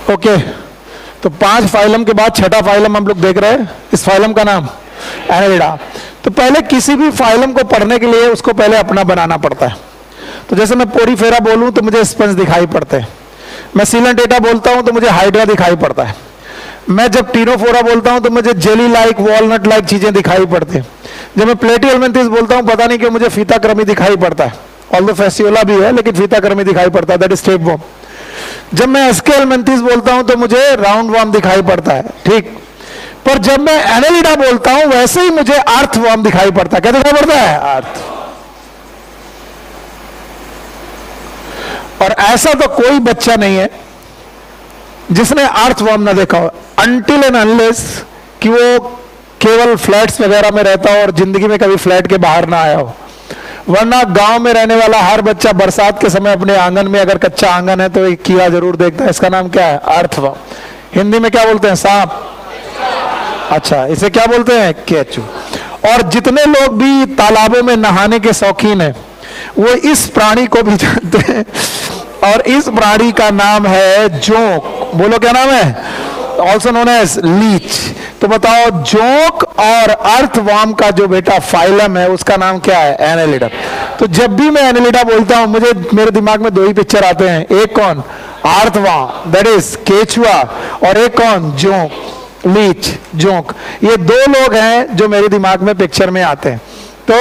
ओके, तो 5 फाइलम के बाद छठा फाइलम हम लोग देख रहे हैं। इस फाइलम का नाम एनेलिडा। तो पहले किसी भी फाइलम को पढ़ने के लिए उसको पहले अपना बनाना पड़ता है। तो जैसे मैं पोरीफेरा बोलूं तो मुझे स्पंज दिखाई पड़ते हैं। मैं सीलेंटेटा बोलता हूं तो मुझे हाइड्रा दिखाई पड़ता है। मैं जब टीनोफोरा बोलता हूं तो मुझे जेली लाइक वॉलनट लाइक चीजें दिखाई पड़ती हैं। जब मैं प्लेटियलमेंथिस बोलता हूं पता नहीं क्यों मुझे फीताक्रमी दिखाई पड़ता है। ऑल्दो फेसियोला भी है लेकिन फीताक्रमी दिखाई पड़ता है, दैट इज टेप वर्म। जब मैं एस्केलमेंथिस बोलता हूं तो मुझे राउंड वर्म दिखाई पड़ता है, ठीक। पर जब मैं एनेलिडा बोलता हूं वैसे ही मुझे अर्थ वर्म दिखाई पड़ता है। क्या दिखाई पड़ता है? अर्थ। और ऐसा तो कोई बच्चा नहीं है जिसने अर्थ वर्म ना देखा हो, अनटिल एंड अनलेस कि वो केवल फ्लैट्स वगैरह में रहता हो और जिंदगी में कभी फ्लैट के बाहर ना आया हो। वरना गांव में रहने वाला हर बच्चा बरसात के समय अपने आंगन में, अगर कच्चा आंगन है तो एक कीड़ा जरूर देखता है। इसका नाम क्या है? अर्थवर्म। हिंदी में क्या बोलते हैं? सांप। अच्छा, इसे क्या बोलते हैं? केचू। और जितने लोग भी तालाबों में नहाने के शौकीन हैं वो इस प्राणी को भी जानते हैं, और इस प्राणी का नाम है जोंक। बोलो क्या नाम है? Also known as leech. तो बताओ जोंक और अर्थवर्म का जो बेटा फाइलम है उसका नाम क्या है? एनेलिडा। तो जब भी मैं एनेलिडा बोलता हूं मुझे मेरे दिमाग में दो ही पिक्चर आते हैं, एक कौन? अर्थवर्म दैट इज केचुआ, और एक कौन? जोंक, लीच, जोंक। ये दो लोग हैं जो मेरे दिमाग में पिक्चर में आते हैं। तो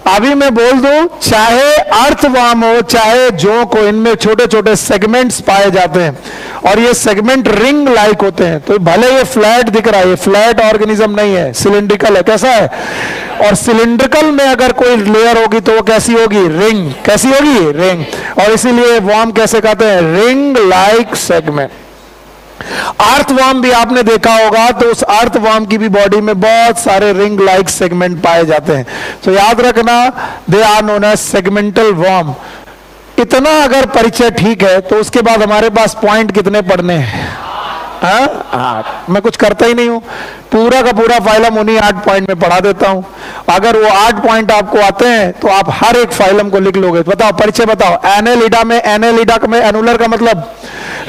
अभी मैं बोल दूं, चाहे अर्थवर्म हो चाहे जोंक हो, इनमें छोटे छोटे सेगमेंट्स पाए जाते हैं और ये सेगमेंट रिंग लाइक होते हैं। तो भले ये फ्लैट दिख रहा है, ये फ्लैट ऑर्गेनिज्म नहीं है, सिलिंड्रिकल है। कैसा है? और सिलिंड्रिकल में अगर कोई लेयर होगी तो वो कैसी होगी? रिंग। कैसी होगी? रिंग। और इसीलिए वर्म कैसे कहते हैं? Ring like segment. अर्थवर्म भी आपने देखा होगा, तो उस अर्थवर्म की भी बॉडी में बहुत सारे रिंग लाइक सेगमेंट पाए जाते हैं। तो याद रखना, they are known as segmental worm. इतना अगर परिचय ठीक है तो उसके बाद हमारे पास पॉइंट कितने पढ़ने हैं? 8। मैं कुछ करता ही नहीं हूं, पूरा का पूरा फाइलम उन्हीं 8 पॉइंट में पढ़ा देता हूं। अगर वो 8 पॉइंट आपको आते हैं तो आप हर एक फाइलम को लिख लोगे। बताओ परिचय बताओ। एनेलिडा में, एनेलिडा में एनुलर का मतलब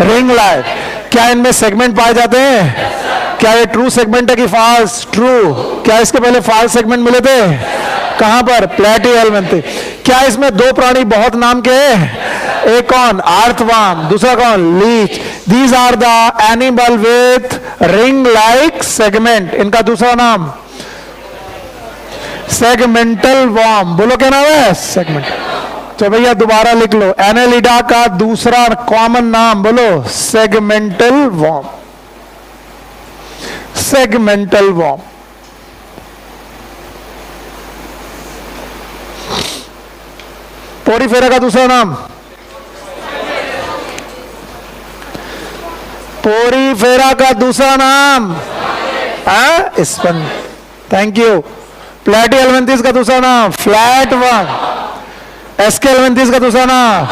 रिंग लाइक। क्या इनमें सेगमेंट पाए जाते हैं? क्या ये ट्रू सेगमेंट है कि फॉल्स? ट्रू। क्या इसके पहले फॉल्स सेगमेंट मिले थे? कहां पर? प्लेटिहेल्मिन्थेस। क्या इसमें दो प्राणी बहुत नाम के हैं? एक कौन? अर्थवर्म, दूसरा कौन? Leech. These are the animal with ring like segment. इनका दूसरा नाम सेगमेंटल वर्म। बोलो क्या नाम है? सेगमेंट। तो भैया दोबारा लिख लो, एनेलिडा का दूसरा कॉमन नाम बोलो, segmental worm. Segmental worm. Porifera का दूसरा नाम? पोरीफेरा का दूसरा नाम स्पंज। Thank you. प्लेटिहेल्मिन्थेस का दूसरा नाम? Flat worm. एस्केल्मिन्थेस का दूसरा नाम?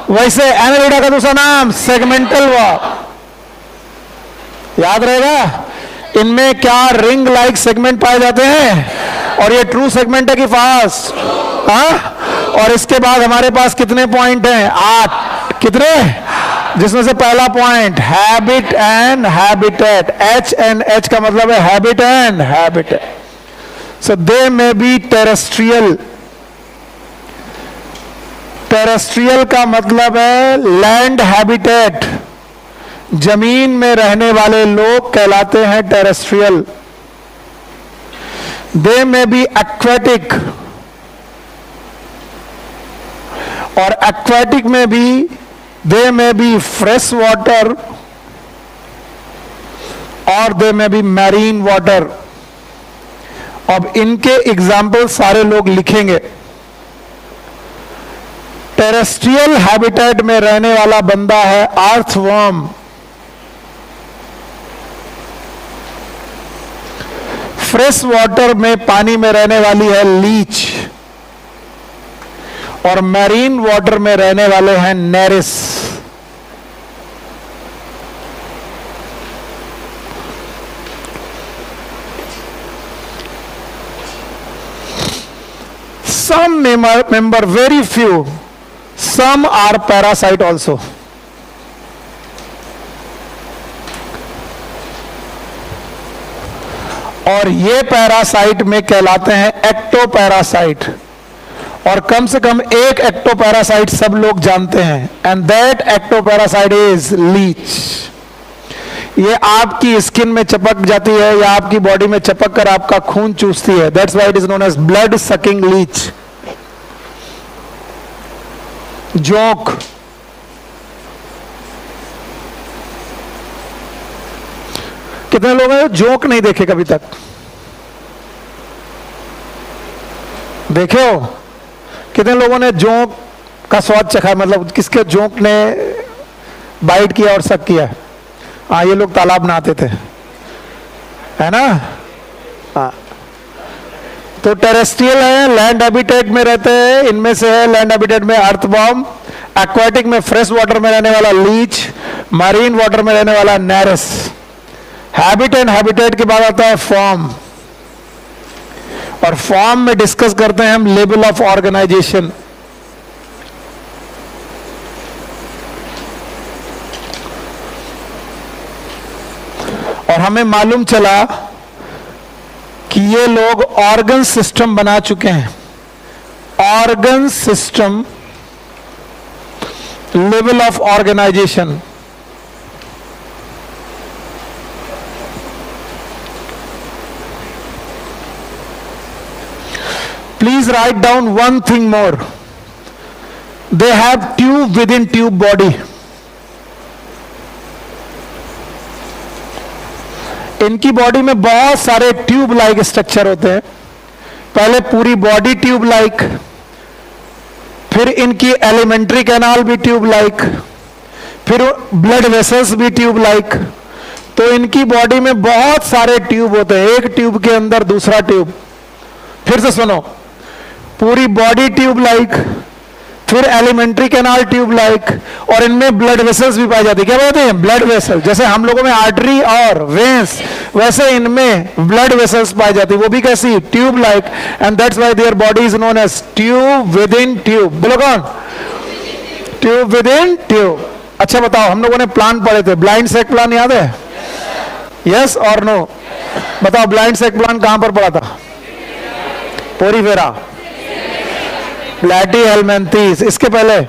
वैसे एनेलिडा का दूसरा नाम? Segmental worm. याद रहेगा? इनमें क्या रिंग लाइक सेगमेंट पाए जाते हैं? और ये ट्रू सेगमेंट है कि फॉल्स? और इसके बाद हमारे पास कितने पॉइंट हैं? 8। कितने? जिसमें से पहला point habit and habitat. H and H का मतलब है habit and habitat. So they may be terrestrial. Terrestrial का मतलब है लैंड हैबिटेट, जमीन में रहने वाले लोग कहलाते हैं टेरेस्ट्रियल। दे में बी एक्वेटिक, और एक्वेटिक में भी दे में बी फ्रेश वाटर और दे में बी मैरीन वाटर। अब इनके एग्जाम्पल सारे लोग लिखेंगे। टेरेस्ट्रियल हैबिटेट में रहने वाला बंदा है अर्थवर्म। फ्रेश वाटर में पानी में रहने वाली है लीच, और मैरीन वाटर में रहने वाले हैं Nereis. Some member, very few, some are parasite also. और ये पैरासाइट में कहलाते हैं एक्टोपैरासाइट, और कम से कम एक एक्टोपैरासाइट सब लोग जानते हैं, and that ectoparasite is leech. ये आपकी स्किन में चपक जाती है या आपकी बॉडी में चपक कर आपका खून चूसती है। That's why it is known as blood sucking leech. जोंक, कितने लोग हैं जोंक नहीं देखे कभी तक? देखे हो? कितने लोगों ने जोंक का स्वाद चखा? मतलब किसके जोंक ने बाइट किया और सक किया? हाँ, ये लोग तालाब नहाते थे, है ना? हाँ, तो टेरेस्ट्रियल है, लैंड हैबिटेट में रहते हैं। इनमें से है लैंड हैबिटेट में अर्थवर्म, एक्वाटिक में फ्रेश वाटर में रहने वाला लीच, मरीन वाटर में रहने वाला नेरिस। हैबिट एंड हैबिटेट के बाद आता है फॉर्म, और फॉर्म में डिस्कस करते हैं हम लेवल ऑफ ऑर्गेनाइजेशन। और हमें मालूम चला कि ये लोग ऑर्गन सिस्टम बना चुके हैं, organ system, level of organisation. Please write down one thing more. They have tube within tube body. इनकी बॉडी में बहुत सारे ट्यूब लाइक स्ट्रक्चर होते हैं। पहले पूरी बॉडी ट्यूब लाइक, फिर इनकी एलिमेंट्री कैनाल भी ट्यूब लाइक, फिर ब्लड वेसल्स भी ट्यूब लाइक। तो इनकी बॉडी में बहुत सारे ट्यूब होते हैं, एक ट्यूब के अंदर दूसरा ट्यूब। फिर से सुनो, पूरी बॉडी ट्यूब लाइक, फिर एलिमेंट्री कैनाल ट्यूब लाइक, और इनमें ब्लड वेसल्स भी पाई जाती है। क्या बोलते हैं? Blood vessel. जैसे हम लोगों में आर्टरी और वेंस, वैसे इनमें ब्लड वेसल्स पाई जाती है, वो भी कैसी? Tube like. And that's why their body is known as tube within tube. बोलो कौन? Tube within tube. अच्छा बताओ, हम लोगों ने प्लान पढ़े थे, ब्लाइंड सेक प्लान याद है? यस और नो? बताओ ब्लाइंड सेक प्लान कहां पर पढ़ा था? पोरीफेरा, प्लैटीहेल्मिन्थेस, इसके पहले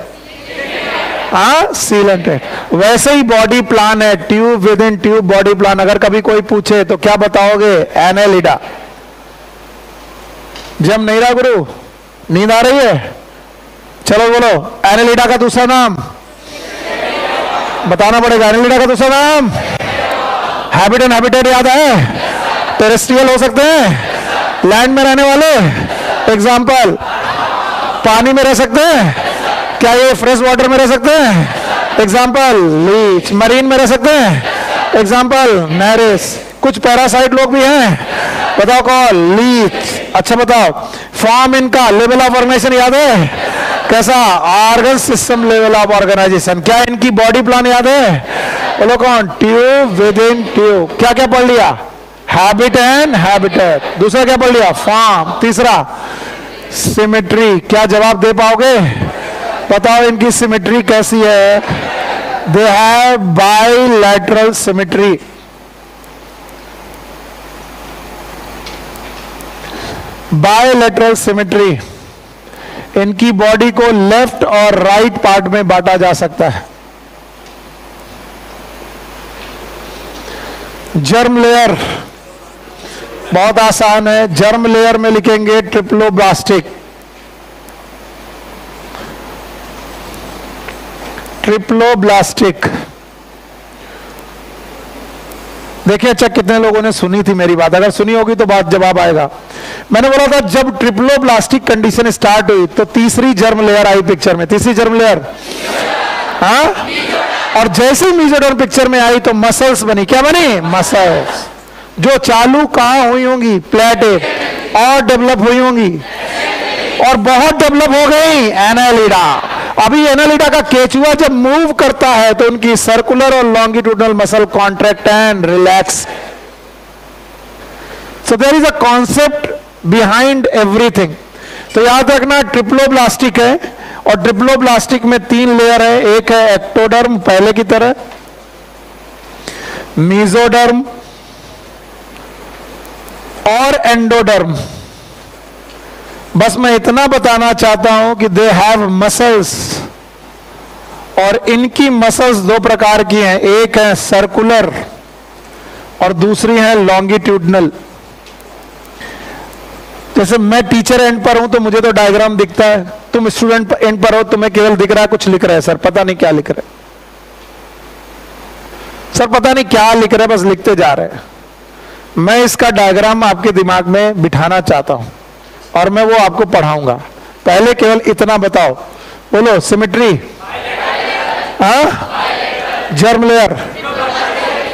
सीलेंटेड। वैसे ही बॉडी प्लान है, tube within tube body plan. अगर कभी कोई पूछे तो क्या बताओगे? एनेलिडा। जब नहीं रहा गुरु, नींद आ रही है? चलो बोलो, एनेलिडा का दूसरा नाम बताना पड़ेगा। एनेलिडा का दूसरा नाम? हैबिट एंड हैबिटेट याद है? टेरेस्ट्रियल हो सकते हैं, लैंड में रहने वाले। एग्जाम्पल, पानी में रह सकते हैं, क्या ये फ्रेश वाटर में रह सकते हैं? Example, Leach. मरीन में रह सकते हैं, एग्जाम्पल, मैरिस। कुछ पैरासाइट लोग भी हैं, बताओ कौन? लीच। अच्छा बताओ, फॉर्म इनका, लेवल ऑफ ऑर्गेनाइजेशन याद है? कैसा? Organ system level of organisation. क्या इनकी बॉडी प्लान याद है? बोलो कौन? Tube within tube. क्या क्या पढ़ लिया? Habit and habitat. दूसरा क्या पढ़ लिया? फॉर्म। तीसरा सिमेट्री। क्या जवाब दे पाओगे? बताओ इनकी सिमेट्री कैसी है? They have bilateral symmetry. Bilateral symmetry. इनकी बॉडी को लेफ्ट और राइट पार्ट में बांटा जा सकता है। जर्म लेयर बहुत आसान है। जर्म लेयर में लिखेंगे ट्रिप्लोब्लास्टिक। ट्रिप्लोब्लास्टिक। देखिए अच्छा, कितने लोगों ने सुनी थी मेरी बात? अगर सुनी होगी तो बात जवाब आएगा। मैंने बोला था जब ट्रिप्लोब्लास्टिक कंडीशन स्टार्ट हुई तो तीसरी जर्म लेयर आई पिक्चर में। तीसरी जर्म लेयर, हाँ। और जैसे ही मेसोडर्म पिक्चर में आई तो मसल्स बनी। क्या बनी? मसल्स। जो चालू कहां हुई होंगी? प्लेटेट। और डेवलप हुई होंगी, और बहुत डेवलप हो गई एनालिडा। अभी एनालिडा का केचुआ जब मूव करता है तो उनकी सर्कुलर और longitudinal muscle contract and relax. So there is a concept behind everything. तो याद रखना, ट्रिप्लोब्लास्टिक है, और ट्रिप्लोब्लास्टिक में 3 लेयर है। एक है एक्टोडर्म, पहले की तरह, मेसोडर्म और एंडोडर्म। बस मैं इतना बताना चाहता हूं कि दे हैव मसल्स, और इनकी मसल्स 2 प्रकार की हैं। एक है सर्कुलर और दूसरी है लॉन्गिट्यूडनल। जैसे मैं टीचर एंड पर हूं तो मुझे तो डायग्राम दिखता है, तुम स्टूडेंट एंड पर हो, तुम्हें केवल दिख रहा है कुछ लिख रहा है सर, पता नहीं क्या लिख रहे सर, पता नहीं क्या लिख रहे, बस लिखते जा रहे हैं। मैं इसका डायग्राम आपके दिमाग में बिठाना चाहता हूं और मैं वो आपको पढ़ाऊंगा। पहले केवल इतना बताओ, बोलो सिमेट्री। जर्म लेयर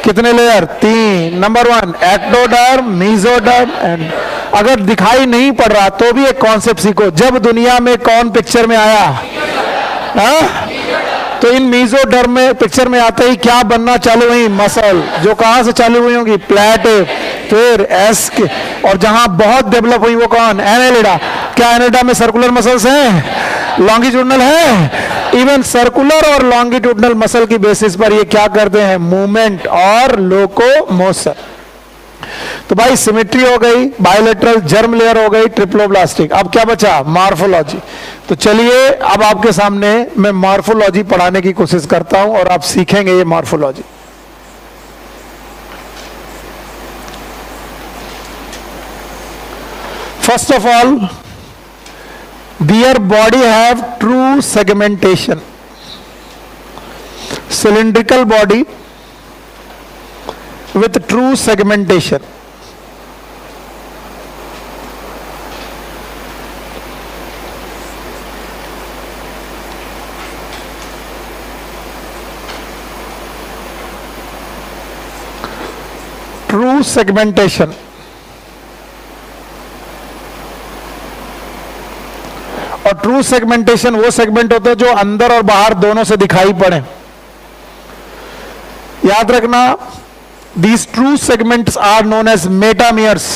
कितने layer? 3। Number 1 ectoderm, mesoderm and. अगर दिखाई नहीं पड़ रहा तो भी एक कॉन्सेप्ट सीखो। जब दुनिया में कौन पिक्चर में आया? तो इन मेसोडर्म में पिक्चर में आते ही क्या बनना चालू हुई? मसल। जो कहां से चालू हुई होंगी? प्लेटेट, फिर एस्क, और जहां बहुत डेवलप हुई वो कौन? एनालिडा। क्या एनालिडा में सर्कुलर मसल्स हैं? लॉन्गिट्यूडनल है? इवन सर्कुलर और लॉन्गिट्यूडनल मसल की बेसिस पर ये क्या करते हैं, मूवमेंट और लोकोमोशन। तो भाई सिमेट्री हो गई, बायोलेटरल, जर्म लेयर हो गई, ट्रिप्लोब्लास्टिक। अब क्या बचा, मॉर्फोलॉजी। तो चलिए अब आपके सामने मैं मॉर्फोलॉजी पढ़ाने की कोशिश करता हूं और आप सीखेंगे ये morphology. First of all, their body have true segmentation, cylindrical body with true segmentation. True segmentation. और ट्रू सेगमेंटेशन वो सेगमेंट होता है जो अंदर और बाहर दोनों से दिखाई पड़े। याद रखना, these true segments are known as metameres.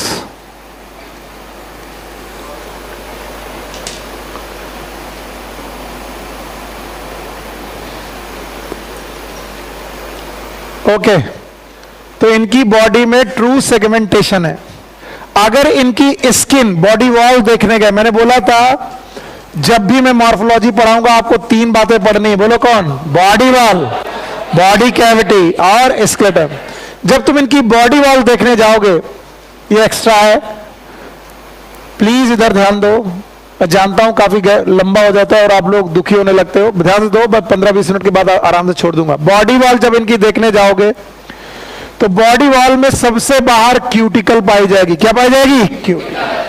Okay, तो इनकी बॉडी में ट्रू सेगमेंटेशन है। अगर इनकी स्किन, बॉडी वॉल देखने गए, मैंने बोला था जब भी मैं मॉर्फोलॉजी पढ़ाऊंगा आपको 3 बातें पढ़नी है। बोलो कौन, बॉडी वॉल, बॉडी कैविटी और स्केलेटन। जब तुम इनकी बॉडी वॉल देखने जाओगे, ये एक्स्ट्रा है, प्लीज इधर ध्यान दो। मैं जानता हूं काफी लंबा हो जाता है और आप लोग दुखी होने लगते हो, ध्यान दो, बस 15-20 मिनट के बाद आराम से छोड़ दूंगा। बॉडी वॉल जब इनकी देखने जाओगे तो बॉडी वॉल में सबसे बाहर क्यूटिकल पाई जाएगी। क्या पाई जाएगी, क्यूटिकल।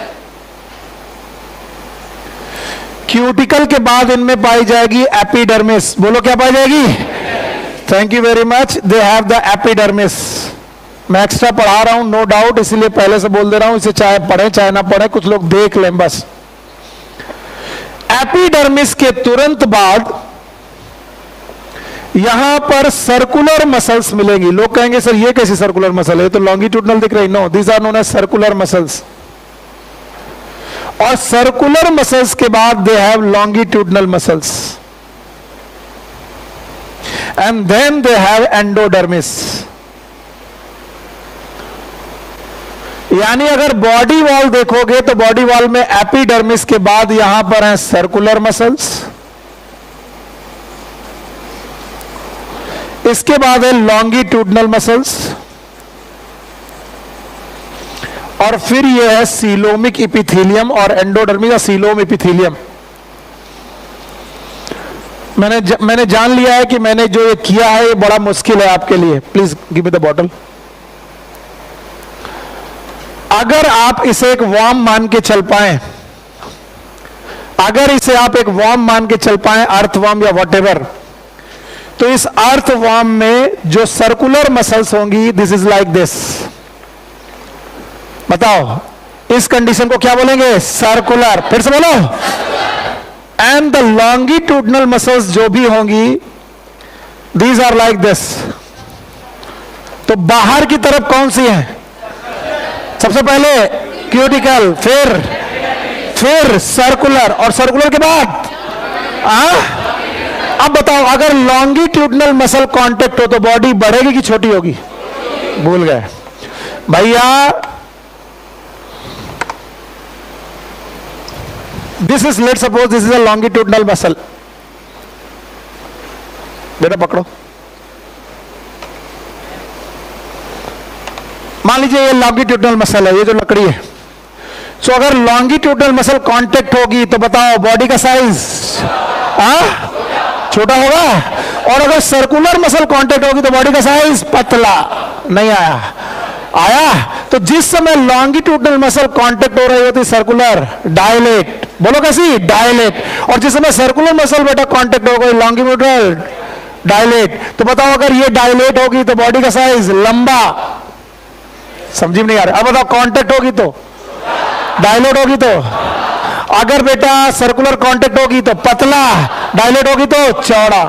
क्यूटिकल के बाद इनमें पाई जाएगी एपिडर्मिस। बोलो क्या पाई जाएगी, thank you very much, they have the epidermis. मैं एक्स्ट्रा पढ़ा रहा हूं, नो डाउट, इसलिए पहले से बोल दे रहा हूं, इसे चाहे पढ़े चाहे ना पढ़े, कुछ लोग देख लें बस। एपिडर्मिस के तुरंत बाद यहां पर सर्कुलर मसल्स मिलेंगी। लोग कहेंगे सर ये कैसी सर्कुलर मसल है, तो लॉन्गिट्यूडनल दिख रही। No, these are known as circular muscles. और सर्कुलर मसल्स के बाद they have longitudinal muscles and then they have endodermis. यानी अगर बॉडी वॉल देखोगे तो बॉडी वॉल में एपिडर्मिस के बाद यहां पर है सर्कुलर मसल्स, इसके बाद है लॉन्गिट्यूडनल मसल्स, और फिर यह है सीलोमिक इपिथेलियम और एंडोडर्मिस या सीलोम इपिथेलियम। मैंने जान लिया है कि मैंने जो ये किया है ये बड़ा मुश्किल है आपके लिए। Please give me the bottle. अगर आप इसे एक वॉर्म मान के चल पाए, अगर इसे आप एक वॉर्म मान के चल पाए, अर्थ वॉर्म या व्हाटएवर, तो इस अर्थ वॉर्म में जो सर्कुलर मसल्स होंगी, दिस इज लाइक दिस। बताओ इस कंडीशन को क्या बोलेंगे, सर्कुलर। फिर से बोलो, एंड द लॉन्गिट्यूडनल मसल्स जो भी होंगी, दीज आर लाइक दिस। तो बाहर की तरफ कौन सी है, सबसे पहले क्यूटिकल, फिर सर्कुलर, और सर्कुलर के बाद अब बताओ, अगर लॉन्गिट्यूडनल मसल कांटेक्ट हो तो बॉडी बढ़ेगी कि छोटी होगी, भूल गए भैया। This is, let suppose this is a longitudinal muscle. बेटा पकड़ो, मान लीजिए ये लॉन्गिट्यूडनल मसल है, ये जो लकड़ी है। सो अगर लॉन्गिट्यूडनल मसल कांटेक्ट होगी तो बताओ बॉडी का साइज छोटा होगा, और अगर सर्कुलर मसल कांटेक्ट होगी तो बॉडी का साइज पतला। नहीं आया तो जिस समय लॉन्गिट्यूडनल मसल कांटेक्ट हो रही होती सर्कुलर, डायलेट। बोलो कैसी, डायलेट। और जिस समय सर्कुलर मसल बेटा कांटेक्ट हो गई, लॉन्गिट्यूडनल, डायलेट। तो बताओ अगर ये डायलेट होगी तो बॉडी का साइज लंबा। समझी नहीं आ रहा। अब बताओ कांटेक्ट होगी तो, डायलेट होगी तो, अगर बेटा सर्कुलर कांटेक्ट होगी तो पतला, डायलेट होगी तो चौड़ा।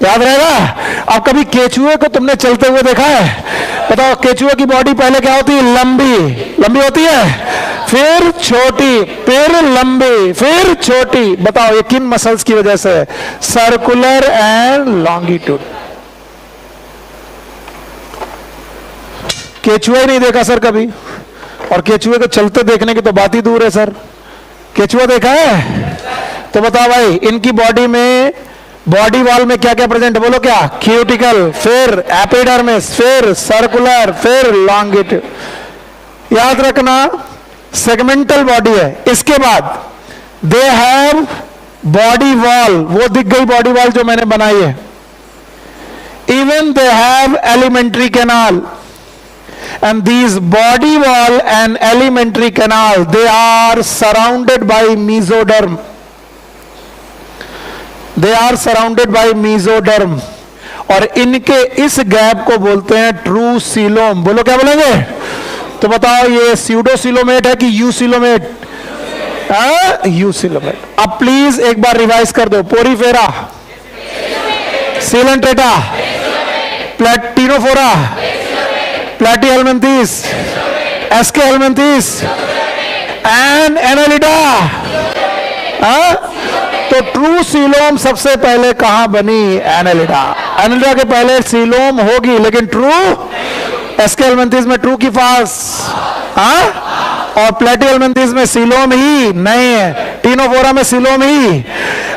याद रहेगा। अब कभी केचुए को तुमने चलते हुए देखा है? बताओ केचुए की बॉडी पहले क्या होती है, लंबी होती है, फिर छोटी, फिर लंबी, फिर छोटी। बताओ ये किन मसल्स की वजह से? Circular and longitude. केचुआ ही नहीं देखा सर कभी, और केचुए को चलते देखने की तो बात ही दूर है सर। केचुआ देखा है? तो बताओ भाई इनकी बॉडी में, बॉडी वॉल में क्या क्या प्रेजेंट है? बोलो क्या? क्यूटिकल, फिर एपिडर्मिस, फिर सर्कुलर, फिर लॉन्गिट्यूड। याद रखना सेगमेंटल बॉडी है। इसके बाद दे हैव बॉडी वॉल, वो दिख गई बॉडी वॉल जो मैंने बनाई है। Even they have alimentary canal, and these body wall and alimentary canal, they are surrounded by mesoderm. They are surrounded by mesoderm, और इनके इस गैप को बोलते हैं ट्रू सीलोम। बोलो क्या बोलेंगे? तो बताओ ये स्यूडोसिलोमेट है कि यूसिलोमेट? यूसिलोमेट। अब प्लीज एक बार रिवाइज कर दो। Porifera, coelenterata, ctenophora, platyhelminthes, aschelminthes and annelida. तो ट्रू सीलोम सबसे पहले कहां बनी? एनालिडा। एनालिडा के पहले सीलोम होगी, लेकिन ट्रू एस्केहेल्मिन्थीस में ट्रू की पास, और प्लैटीहेल्मिन्थीस में सीलोम ही नहीं है, टीनोफोरा में सीलोम ही,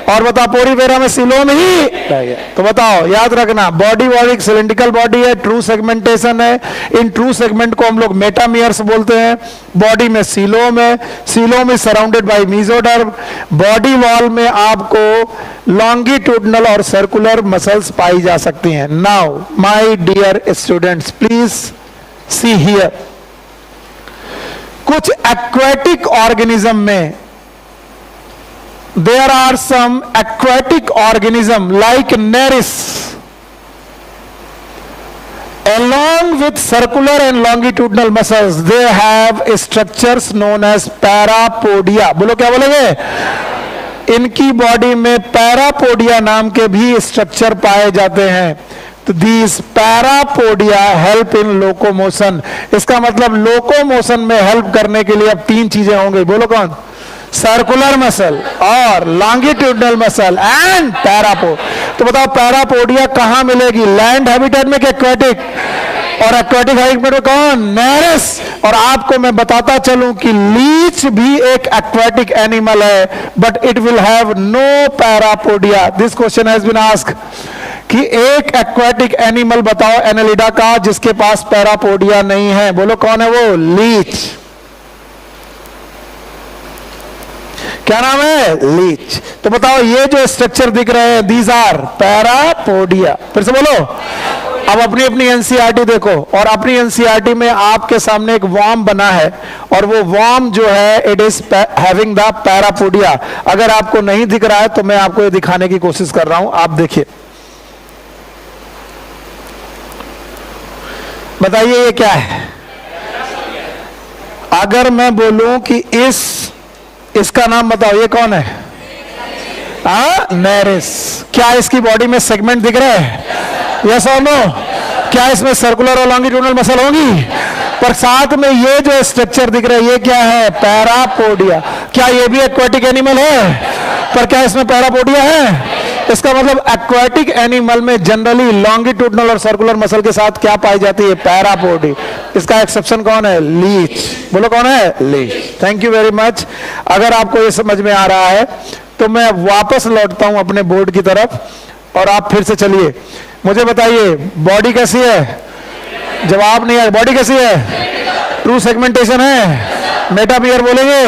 और बताओ पोरीफेरा में सीलोम ही। तो बताओ याद रखना बॉडी वॉल एक सिलेंड्रिकल बॉडी है, ट्रू सेगमेंटेशन है। इन ट्रू सेगमेंट को हम लोग मेटामियर्स बोलते हैं। बॉडी में सीलोम है, coelom is surrounded by mesoderm. Body wall में आपको लॉन्गिट्यूडनल और सर्कुलर मसल्स पाई जा सकती हैं। Now my dear students please see here, कुछ एक्वेटिक ऑर्गेनिज्म में there are some aquatic organism like Nereis, along with circular and longitudinal muscles they have structures known as parapodia। बोलो क्या बोलेंगे? इनकी बॉडी में पैरापोडिया नाम के भी स्ट्रक्चर पाए जाते हैं। तो these parapodia help in locomotion। इसका मतलब लोकोमोशन में हेल्प करने के लिए अब तीन चीजें होंगी। बोलो कौन? सर्कुलर मसल और लॉन्गिट्यूडनल मसल एंड पैरापोड। तो बताओ पैरापोडिया कहां मिलेगी? लैंड हैबिटेट में कि एक्वेटिक? और एक्वेटिक हैबिटेट में कौन? नेरेस। और आपको मैं बताता चलूं कि लीच भी एक एक्वेटिक एनिमल है, but it will have no parapodia. This question has been asked कि एक एक्वेटिक एनिमल बताओ एनालिडा का जिसके पास पैरापोडिया नहीं है। बोलो कौन है वो? लीच। क्या नाम है? लीच। तो बताओ ये जो स्ट्रक्चर दिख रहे हैं दीज आर पैरापोडिया। फिर से बोलो। अब अपनी अपनी एनसीईआरटी देखो, और अपनी एनसीईआरटी में आपके सामने एक वर्म बना है, और वो वर्म जो है it is having the parapodia. अगर आपको नहीं दिख रहा है तो मैं आपको ये दिखाने की कोशिश कर रहा हूं। आप देखिए, बताइए ये क्या है? अगर मैं बोलूं कि इसका नाम बताओ, ये कौन है? नेरेस। क्या इसकी बॉडी में सेगमेंट दिख रहे हैं? यस और नो? क्या इसमें सर्कुलर और लॉन्गिट्यूडनल मसल होंगी? पर साथ में ये जो स्ट्रक्चर दिख रहा है ये क्या है? पैरापोडिया। क्या ये भी एक्वेटिक एनिमल है? पर क्या इसमें पैरापोडिया है? इसका मतलब एक्वेटिक एनिमल में जनरली लॉन्गिट्यूडनल और सर्कुलर मसल के साथ क्या पाई जाती है? पैरापोडी। इसका एक्सेप्शन कौन है? लीच। बोलो कौन है? Leech. Thank you very much. अगर आपको ये समझ में आ रहा है तो मैं वापस लौटता हूं अपने बोर्ड की तरफ, और आप फिर से चलिए। मुझे बताइए बॉडी कैसी है? जवाब नहीं है। बॉडी कैसी है? ट्रू सेगमेंटेशन है, मेटामियर बोलेंगे,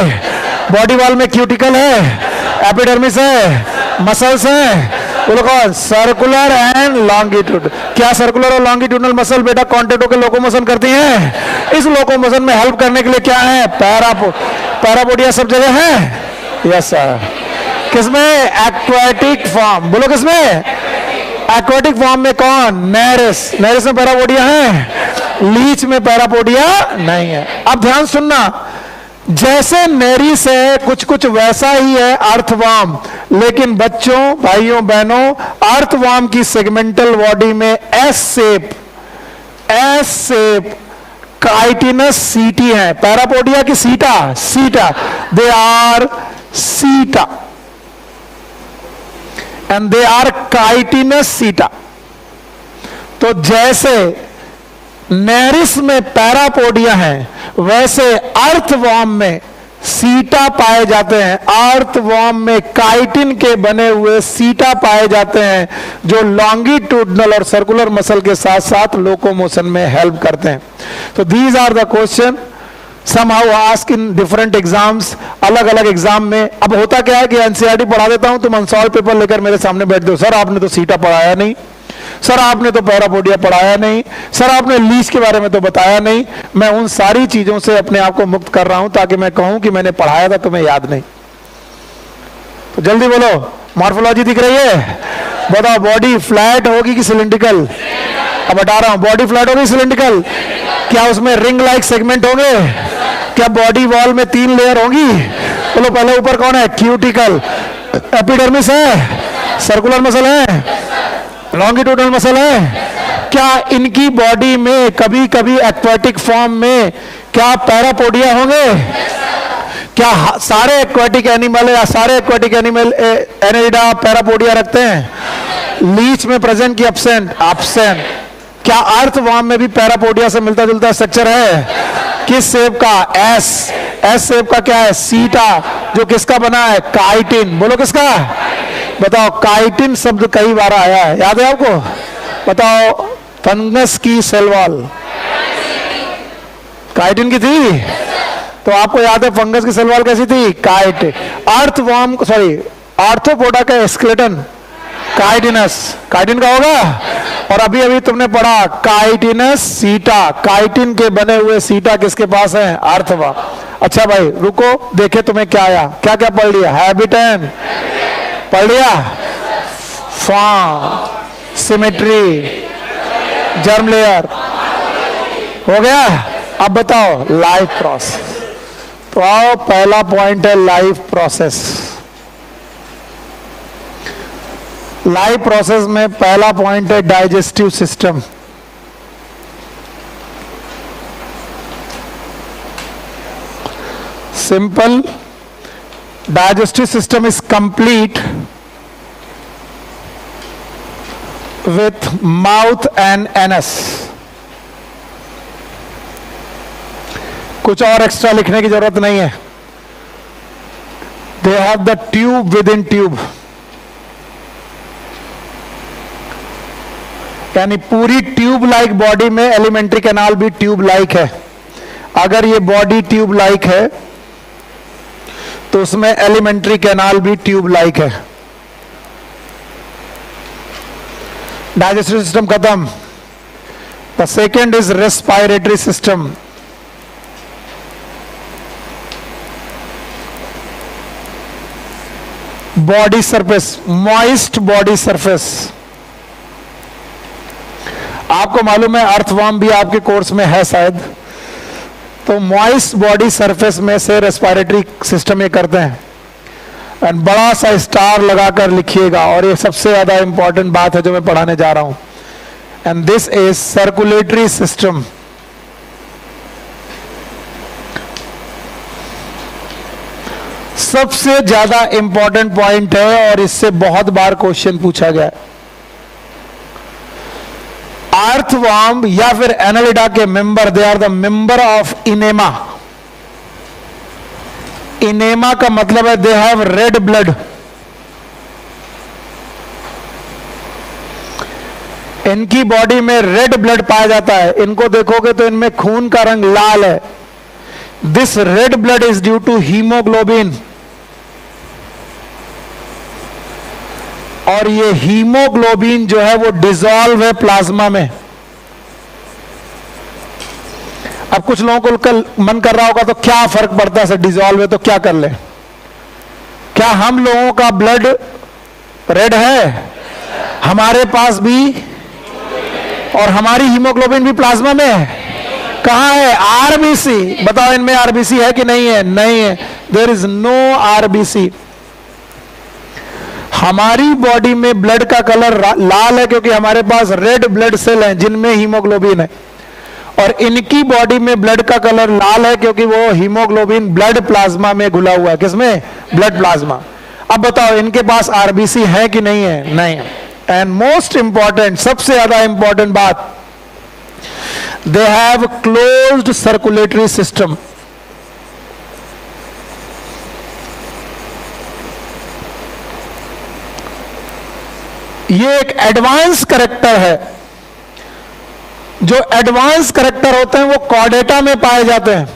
बॉडी वॉल में क्यूटिकल है, एपिडर्मिस है, मसल्स हैं। बोलो कौन? Circular and longitude. क्या सर्कुलर और लॉन्गिट्यूडनल मसल बेटा कांटेक्ट होकर लोकोमोशन करती हैं? इस लोकोमोशन में हेल्प करने के लिए क्या है? पैरापोडिया सब जगह है। Yes sir. किसमें? Aquatic form. बोलो किसमें? एक्वेटिक फॉर्म में कौन? नेरेस। नेरेस में पैरापोडिया है, लीच में पैरापोडिया नहीं है। अब ध्यान सुनना, जैसे नेरिस है कुछ कुछ वैसा ही है अर्थवर्म, लेकिन बच्चों, भाइयों बहनों, अर्थवर्म की सेगमेंटल बॉडी में एस शेप काइटिनस सीटी है। पैरापोडिया की सीटा, सीटा, दे आर सीटा एंड दे आर काइटिनस सीटा। तो जैसे नेरिस में पैरापोडिया है, वैसे अर्थवॉर्म में सीटा पाए जाते हैं। अर्थवॉर्म में काइटिन के बने हुए सीटा पाए जाते हैं, जो लॉन्गिट्यूडनल और सर्कुलर मसल के साथ साथ लोकोमोशन में हेल्प करते हैं। तो these are the question somehow ask in different exams, अलग अलग एग्जाम में। अब होता क्या है कि एनसीईआरटी पढ़ा देता हूं, तुम अनसॉल्व पेपर लेकर मेरे सामने बैठ दो, सर आपने तो सीटा पढ़ाया नहीं, सर आपने तो पैरापोडिया पढ़ाया नहीं, सर आपने लीच के बारे में तो बताया नहीं। मैं उन सारी चीजों से अपने आप को मुक्त कर रहा हूं ताकि मैं कहूं कि मैंने पढ़ाया था, तुम्हें याद नहीं। तो जल्दी बोलो, मॉर्फोलॉजी दिख रही है? बताओ, बॉडी फ्लैट होगी कि सिलिंड्रिकल? अब बता रहा हूं, बॉडी फ्लैट होगी सिलिंड्रिकल? क्या उसमें रिंग लाइक सेगमेंट होंगे? क्या बॉडी वॉल में 3 लेयर होंगी? बोलो, पहले ऊपर कौन है? क्यूटिकल, एपिडर्मिस है, सर्कुलर मसल है, लॉन्गिट्यूडनल मसल है। क्या इनकी बॉडी में कभी कभी एक्वाटिक फॉर्म में क्या पैरापोडिया होंगे? क्या सारे एक्वाटिक एनिमल या सारे एक्वाटिक एनिमल एनेलिडा पैरापोडिया रखते हैं? लीच में प्रेजेंट की एब्सेंट? एब्सेंट। क्या अर्थवॉर्म में भी पैरापोडिया से मिलता जुलता स्ट्रक्चर है? किस शेप का? एस। एस शेप का क्या है? सीटा, जो किसका बना है? काइटिन। बोलो किसका? बताओ, काइटिन शब्द कई बार आया है, याद है आपको? बताओ, फंगस की सेल वॉल काइटिन की थी, तो आपको याद है फंगस की सेल वॉल कैसी थी? काइटिन। अर्थवॉर्म, सॉरी, आर्थ्रोपोडा का स्केलेटन काइटिनस, काइटिन का होगा। और अभी अभी तुमने पढ़ा काइटिनस सीटा, काइटिन के बने हुए सीटा किसके पास है? अर्थवा। अच्छा भाई रुको, देखे तुम्हें क्या आया, क्या क्या पढ़ लिया? हैबिटेट पढ़ लिया, फॉर्म, सिमेट्री, जर्म लेयर हो गया। अब बताओ लाइफ प्रोसेस। तो आओ, पहला पॉइंट है लाइफ प्रोसेस। लाइफ प्रोसेस में पहला पॉइंट है digestive system. Simple, digestive system is complete with mouth and anus. कुछ और एक्स्ट्रा लिखने की जरूरत नहीं है। They have the tube within tube, यानी पूरी ट्यूब लाइक बॉडी में एलिमेंट्री कैनाल भी ट्यूब लाइक है। अगर ये बॉडी ट्यूब लाइक है तो उसमें एलिमेंट्री कैनाल भी ट्यूब लाइक है। डाइजेस्टिव सिस्टम खत्म। The second is respiratory system. Body surface, moist body surface. आपको मालूम है अर्थवॉर्म भी आपके कोर्स में है शायद, तो मॉइस्ट बॉडी सरफेस में से रेस्पिरेटरी सिस्टम ये करते हैं। एंड बड़ा सा स्टार लगाकर लिखिएगा, और ये सबसे ज्यादा इंपॉर्टेंट बात है जो मैं पढ़ाने जा रहा हूं। And this is circulatory system. सबसे ज्यादा इंपॉर्टेंट पॉइंट है और इससे बहुत बार क्वेश्चन पूछा गया है। अर्थवॉर्म या फिर एनालिडा के member, they are the member of इनेमा। इनेमा का मतलब है दे हैव रेड ब्लड। इनकी बॉडी में रेड ब्लड पाया जाता है। इनको देखोगे तो इनमें खून का रंग लाल है। This red blood is due to haemoglobin, और ये हीमोग्लोबिन जो है वो डिसॉल्व है प्लाज्मा में। अब कुछ लोगों को कल मन कर रहा होगा तो क्या फर्क पड़ता है, डिसॉल्व है तो क्या कर ले? क्या हम लोगों का ब्लड रेड है? हमारे पास भी, और हमारी हीमोग्लोबिन भी प्लाज्मा में है। कहां है? आरबीसी। बताओ इनमें आरबीसी है कि नहीं है? नहीं है। There is no RBC. हमारी बॉडी में ब्लड का कलर लाल है क्योंकि हमारे पास रेड ब्लड सेल हैं जिनमें हीमोग्लोबिन है, और इनकी बॉडी में ब्लड का कलर लाल है क्योंकि वो हीमोग्लोबिन ब्लड प्लाज्मा में घुला हुआ है। किसमें? Blood plasma. अब बताओ इनके पास आरबीसी है कि नहीं है? नहीं। एंड मोस्ट इंपॉर्टेंट, सबसे ज्यादा इंपॉर्टेंट बात, they have closed circulatory system. ये एक एडवांस कैरेक्टर है। जो एडवांस कैरेक्टर होते हैं वो कॉर्डेटा में पाए जाते हैं,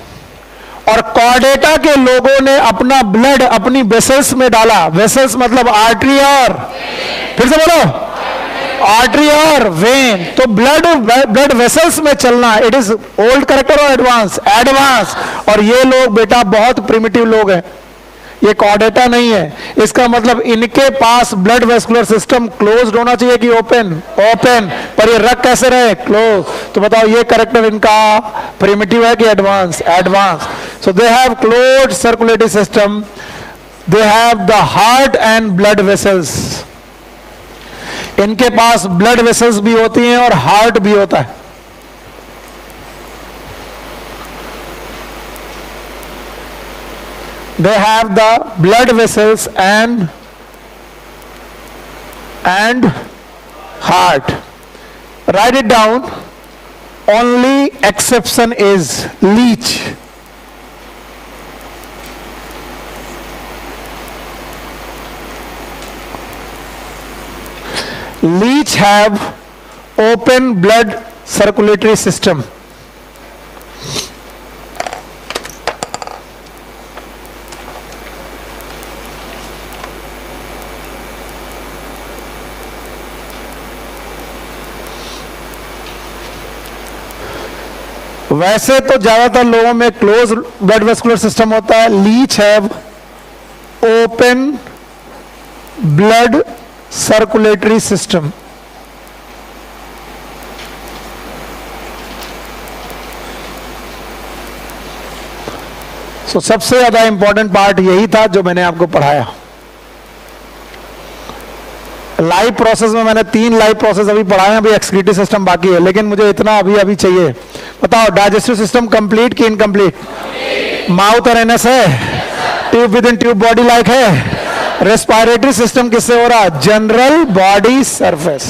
और कॉर्डेटा के लोगों ने अपना ब्लड अपनी वेसल्स में डाला। वेसल्स मतलब आर्टरी और, फिर से बोलो, आर्टरी और वेन। तो ब्लड वेसल्स में चलना, इट इज ओल्ड कैरेक्टर और एडवांस? एडवांस। और ये लोग बेटा बहुत प्रिमिटिव लोग हैं, ये कॉर्डेटा नहीं है। इसका मतलब इनके पास ब्लड वेस्कुलर सिस्टम क्लोज्ड होना चाहिए कि ओपन? ओपन। पर ये रख कैसे रहे? क्लोज। तो बताओ ये कैरेक्टर इनका प्रिमिटिव है कि advance? Advance. So they have closed circulatory system, they have the heart and blood vessels. इनके पास ब्लड वेसल्स भी होती हैं और हार्ट भी होता है। They have the blood vessels and heart. Write it down. Only exception is leech. Leech have open blood circulatory system. वैसे तो ज्यादातर लोगों में क्लोज ब्लड वेस्कुलर सिस्टम होता है। Leech have open blood circulatory system. So सबसे ज्यादा important part यही था जो मैंने आपको पढ़ाया। लाइव प्रोसेस में मैंने 3 लाइव प्रोसेस अभी पढ़ाए हैं, अभी एक्सक्रीटरी सिस्टम बाकी है, लेकिन मुझे इतना अभी चाहिए। बताओ डाइजेस्टिव सिस्टम कंप्लीट कि इनकम्प्लीट? माउथ और एनएस है, tube within tube body like है। रेस्पिरेटरी सिस्टम किससे हो रहा? General body surface,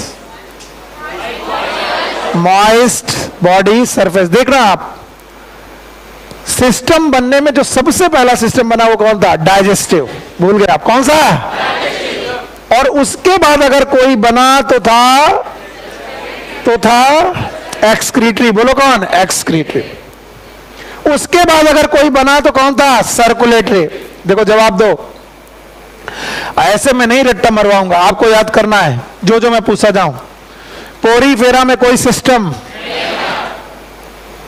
moist body surface. देख रहे हैं आप, सिस्टम बनने में जो सबसे पहला सिस्टम बना वो कौन था? डाइजेस्टिव। भूल गए आप? कौन सा? और उसके बाद अगर कोई बना तो था एक्सक्रीटरी। बोलो कौन? एक्सक्रीटरी। उसके बाद अगर कोई बना तो कौन था? सर्कुलेटरी। देखो जवाब दो, ऐसे में नहीं रट्टा मरवाऊंगा, आपको याद करना है जो जो मैं पूछा जाऊं। पोरीफेरा में कोई सिस्टम?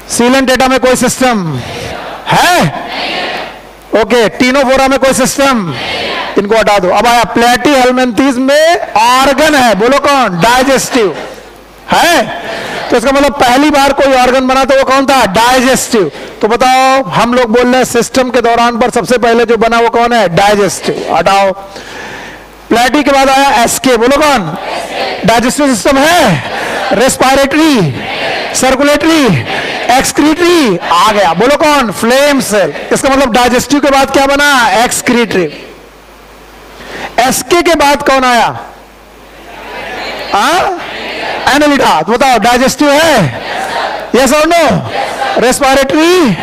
सीलेंटेटा में कोई सिस्टम है? ओके। टीनोफोरा में कोई सिस्टम? इनको हटा दो। अब आया प्लेटी हेलमिंथीज में ऑर्गन है। बोलो कौन? डाइजेस्टिव है। तो इसका मतलब पहली बार कोई ऑर्गन बना तो वो कौन था? डाइजेस्टिव। तो बताओ हम लोग बोल रहे हैं सिस्टम के दौरान पर सबसे पहले जो बना वो कौन है? डाइजेस्टिव। हटाओ। प्लेटी के बाद आया एसके। बोलो कौन? डाइजेस्टिव सिस्टम है। रेस्पिरेटरी, सर्कुलेटरी, एक्सक्रीटरी आ गया। बोलो कौन? Flame cell. इसका मतलब डाइजेस्टिव के बाद क्या बना? एक्सक्रीटरी। एसके के बाद कौन आया? एनालिडा। तो बताओ डाइजेस्टिव है? यस और नो? रेस्पिरेटरी,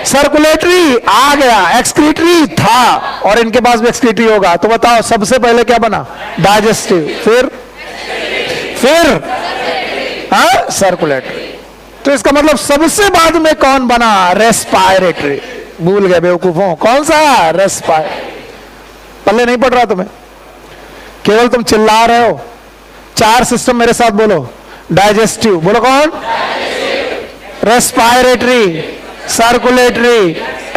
सर्कुलेटरी आ गया, एक्सक्रीटरी था, और इनके पास भी एक्सक्रीटरी होगा। तो बताओ सबसे पहले क्या बना? डाइजेस्टिव, फिर सर्कुलेटरी। तो इसका मतलब सबसे बाद में कौन बना? रेस्पिरेटरी। भूल गए बेवकूफों? कौन सा? रेस्पिरेटरी। पल्ले नहीं पड़ रहा तुम्हें, केवल तुम चिल्ला रहे हो। 4 सिस्टम मेरे साथ बोलो। डाइजेस्टिव। बोलो कौन? Respiratory, circulatory,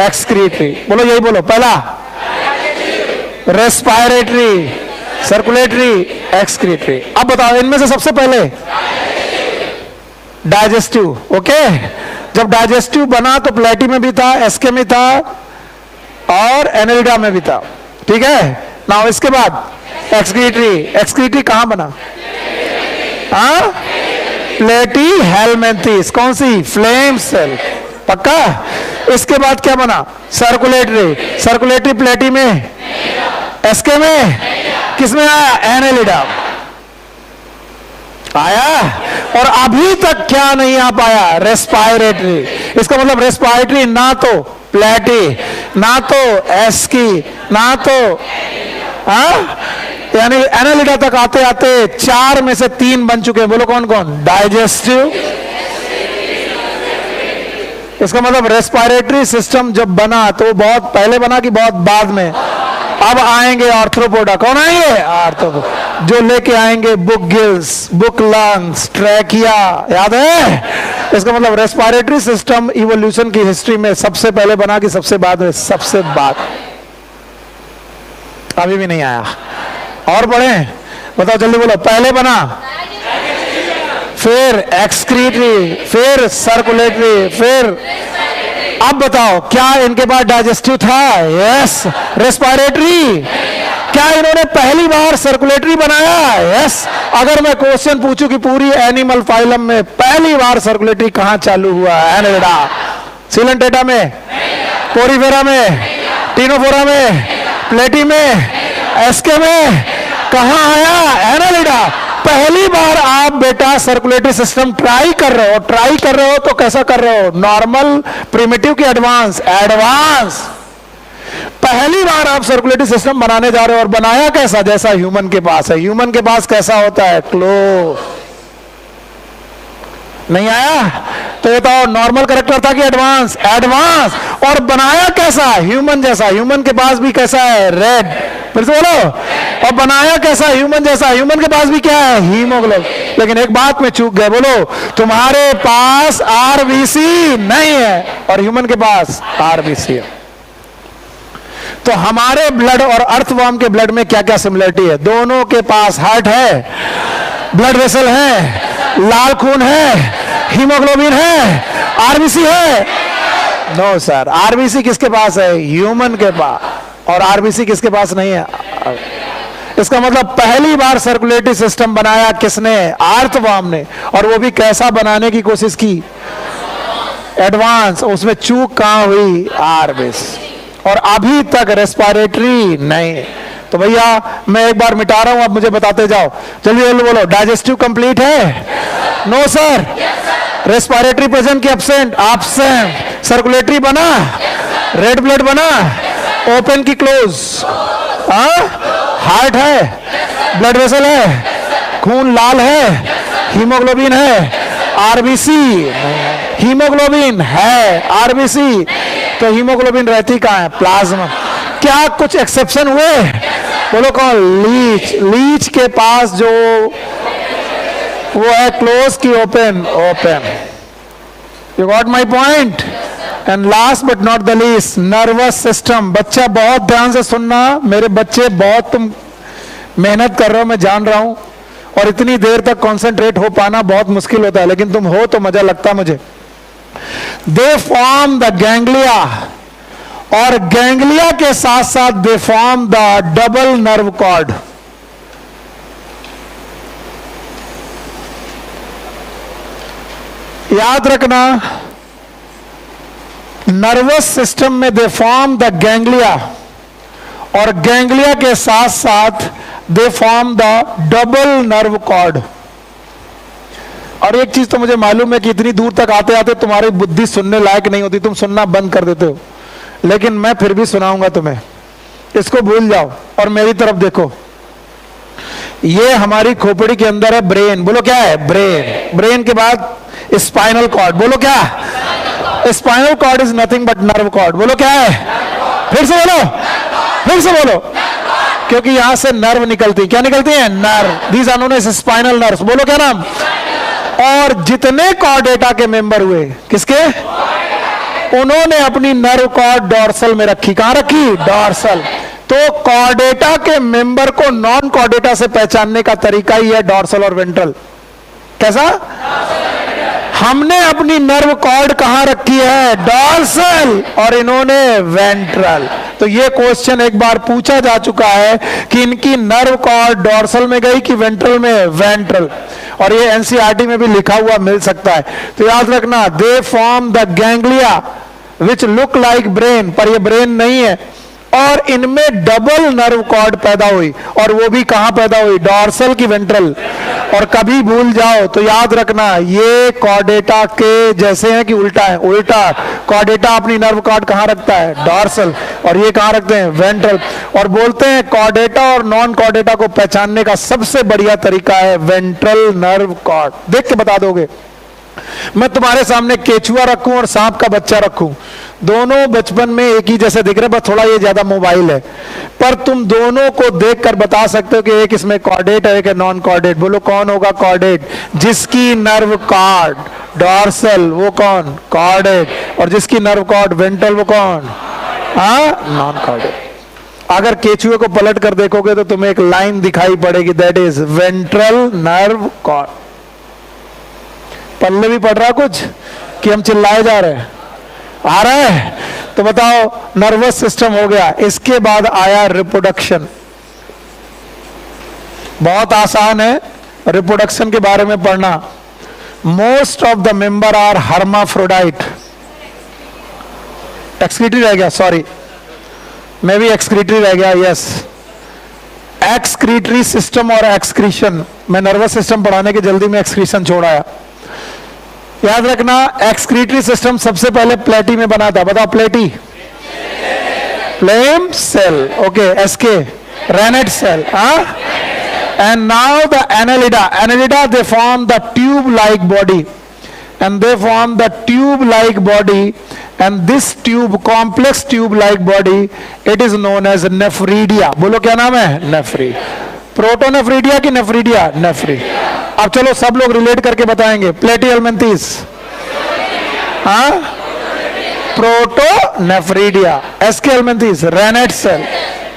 excretory. बोलो यही बोलो। पहला रेस्पिरेटरी, सर्कुलेटरी, एक्सक्रीटरी। अब बताओ इनमें से सबसे पहले डाइजेस्टिव। ओके। जब डाइजेस्टिव बना तो प्लेटी में भी था, एसके में था, और एनेलिडा में भी था। ठीक है ना? इसके बाद एक्सक्रीटरी। एक्सक्रीटरी कहां बना? प्लेटी हेलमेंथिस। कौन सी? Flame cell. पक्का? इसके बाद क्या बना? सर्कुलेटरी। सर्कुलेटरी प्लेटी में, एसके में, किसमें आया? एनेलिडा आया। और अभी तक क्या नहीं आ पाया? रेस्पायरेटरी। इसका मतलब रेस्पायरेटरी ना तो प्लेटी, ना तो एसकी, ना तो यानी एनालिडा तक आते आते 4 में से 3 बन चुके हैं। बोलो कौन कौन? डाइजेस्टिव। इसका मतलब रेस्पिरेटरी सिस्टम जब बना तो बहुत पहले बना कि बहुत बाद में? अब आएंगे आर्थ्रोपोडा। कौन आएंगे? आर्थ्रोपोडा, जो लेके आएंगे book gills, book lungs, trachea. याद है? इसका मतलब रेस्पिरेटरी सिस्टम इवोल्यूशन की हिस्ट्री में सबसे पहले बना कि सबसे बाद में? सबसे बाद। अभी भी नहीं आया। और पढ़े? बताओ जल्दी बोलो। पहले बना, फिर एक्सक्रीटरी, फिर सर्कुलेटरी, फिर अब बताओ क्या इनके पास डाइजेस्टिव था? यस। रेस्पिरेटरी? क्या इन्होंने पहली बार सर्कुलेटरी बनाया? यस। अगर मैं क्वेश्चन पूछूं कि पूरी एनिमल फाइलम में पहली बार सर्कुलेटरी कहां चालू हुआ? एनेलिडा। सिलेंटेटा में, पोरीफेरा में, टिनोफोरा में, प्लेटी में, एस्के में, कहां आया? एनेलिडा। पहली बार आप बेटा सर्कुलेटरी सिस्टम ट्राई कर रहे हो। ट्राई कर रहे हो तो कैसा कर रहे हो? नॉर्मल, प्रिमिटिव की एडवांस? एडवांस। पहली बार आप सर्कुलेटरी सिस्टम बनाने जा रहे हो और बनाया कैसा? जैसा ह्यूमन के पास है। ह्यूमन के पास कैसा होता है? क्लोज। नहीं आया? तो बताओ नॉर्मल करेक्टर था कि एडवांस? एडवांस। और बनाया कैसा? ह्यूमन जैसा। ह्यूमन के पास भी कैसा है? रेड। फिर से बोलो। और बनाया कैसा? ह्यूमन जैसा। ह्यूमन के पास भी क्या है? हीमोग्लोबिन। लेकिन एक बात में चूक गए। बोलो, तुम्हारे पास आरबीसी नहीं है और ह्यूमन के पास आरबीसी है। तो हमारे ब्लड और अर्थवर्म के ब्लड में क्या क्या सिमिलरिटी है? दोनों के पास हार्ट है, ब्लड वेसल है, लाल खून है, हीमोग्लोबिन है, आरबीसी है? No sir. आरबीसी किसके पास है? ह्यूमन के पास। और आरबीसी किसके पास नहीं है? इसका मतलब पहली बार सर्कुलेटरी सिस्टम बनाया किसने? अर्थवर्म ने। और वो भी कैसा बनाने की कोशिश की? एडवांस। उसमें चूक कहां हुई? आरबीसी। और अभी तक रेस्पिरेटरी नहीं। तो भैया मैं एक बार मिटा रहा हूं, आप मुझे बताते जाओ। जल्दी जल्दी बोलो। डाइजेस्टिव कंप्लीट है? No sir. रेस्पिरेटरी प्रेजेंट की एब्सेंट? एब्सेंट। सर्कुलेटरी बना? रेड ब्लड बना? ओपन की क्लोज? हार्ट है, ब्लड वेसल है, खून लाल है, हीमोग्लोबिन है, आरबीसी? हीमोग्लोबिन है, आरबीसी? तो हीमोग्लोबिन रहती कहाँ है? प्लाज्मा। क्या कुछ एक्सेप्शन हुए? बोलो कौन? लीच। लीच के पास जो वो है क्लोज की open? Open. You got my point? And last but not the least, nervous system. बच्चा बहुत ध्यान से सुनना। मेरे बच्चे बहुत तुम मेहनत कर रहे हो, मैं जान रहा हूं, और इतनी देर तक कंसंट्रेट हो पाना बहुत मुश्किल होता है, लेकिन तुम हो तो मजा लगता मुझे। दे फॉर्म द गैंग्लिया, और गैंग्लिया के साथ साथ they form the double nerve cord. याद रखना, नर्वस सिस्टम में दे फॉर्म द गैंग्लिया, और गैंग्लिया के साथ साथ they form the double nerve cord. और एक चीज तो मुझे मालूम है कि इतनी दूर तक आते आते तुम्हारी बुद्धि सुनने लायक नहीं होती, तुम सुनना बंद कर देते हो, लेकिन मैं फिर भी सुनाऊंगा तुम्हें। इसको भूल जाओ और मेरी तरफ देखो। ये हमारी खोपड़ी के अंदर है ब्रेन। बोलो क्या है? ब्रेन। ब्रेन के बाद स्पाइनल कॉर्ड। बोलो क्या? Spinal cord is nothing but nerve cord. बोलो क्या है? फिर से बोलो, फिर से बोलो। क्योंकि यहां से नर्व निकलती। क्या निकलती है? Nerve. These are known as spinal nerves. बोलो क्या नाम? और जितने कॉर्डेटा के मेंबर हुए, किसके? उन्होंने अपनी नर्व कॉर्ड डॉर्सल में रखी। कहां रखी? डॉर्सल। तो कॉर्डेटा के मेंबर को नॉन कॉर्डेटा से पहचानने का तरीका ही है डॉर्सल और वेंट्रल। कैसा? हमने अपनी नर्व कॉर्ड कहां रखी है? डॉर्सल। और इन्होंने वेंट्रल। तो ये क्वेश्चन एक बार पूछा जा चुका है कि इनकी नर्व कॉर्ड डॉर्सल में गई कि वेंट्रल में, वेंट्रल, और ये एनसीईआरटी में भी लिखा हुआ मिल सकता है। तो याद रखना, दे form the ganglia which look like brain, पर ये ब्रेन नहीं है, और इनमें डबल नर्व कॉर्ड पैदा हुई, और वो भी कहां पैदा हुई, डॉर्सल की वेंट्रल। और कभी भूल जाओ तो याद रखना ये कॉर्डेटा के जैसे हैं कि उल्टा है, उल्टा। कॉर्डेटा अपनी नर्व कॉर्ड कहां रखता है, डॉर्सल, और ये कहां रखते हैं, वेंट्रल। और बोलते हैं कॉर्डेटा और नॉन कॉर्डेटा को पहचानने का सबसे बढ़िया तरीका है वेंट्रल नर्व कॉर्ड। देख के बता दोगे। मैं तुम्हारे सामने केचुआ रखूं और सांप का बच्चा रखूं, दोनों बचपन में एक ही जैसे दिख रहे, बस थोड़ा ये ज्यादा मोबाइल है, पर तुम दोनों को देखकर बता सकते हो कि एक इसमें कॉर्डेट है, एक नॉन कॉर्डेट। बोलो कौन होगा कॉर्डेट, जिसकी नर्व कॉर्ड डॉर्सल वो कौन, कॉर्डेट, और जिसकी नर्व कॉर्ड वेंट्रल वो कौन, नॉन कॉर्डेट। अगर केचुए को पलट कर देखोगे तो तुम्हें एक लाइन दिखाई पड़ेगी, that is ventral nerve cord. पल्ले भी पड़ रहा कुछ कि हम चिल्लाए जा रहे हैं, आ रहा है? तो बताओ, नर्वस सिस्टम हो गया, इसके बाद आया रिप्रोडक्शन। बहुत आसान है रिप्रोडक्शन के बारे में पढ़ना। Most of the member are hermaphrodite. Excretory रह गया, सॉरी, मैं भी एक्सक्रीटरी रह गया, यस। एक्सक्रीटरी सिस्टम और एक्सक्रीशन, मैं नर्वस सिस्टम पढ़ाने के जल्दी में एक्सक्रीशन छोड़ाया। याद रखना, एक्सक्रीटरी सिस्टम सबसे पहले प्लेटी में बना था, बताओ प्लेटी, फ्लेम सेल, ओके, एसके, renette cell, and now the Annelida, Annelida they form the tube like body, and they form the tube like body, and this tube, complex tube like body, it is known as nephridia. बोलो क्या नाम है, नेफ्री। Protonephridia की nephridia, नेफ्री। अब चलो सब लोग relate करके बताएंगे, प्लेटिहेल्मिन्थेस, हाँ, प्रोटोनेफ्रीडिया, एसके हेल्मिन्थेस, रेनेट सेल,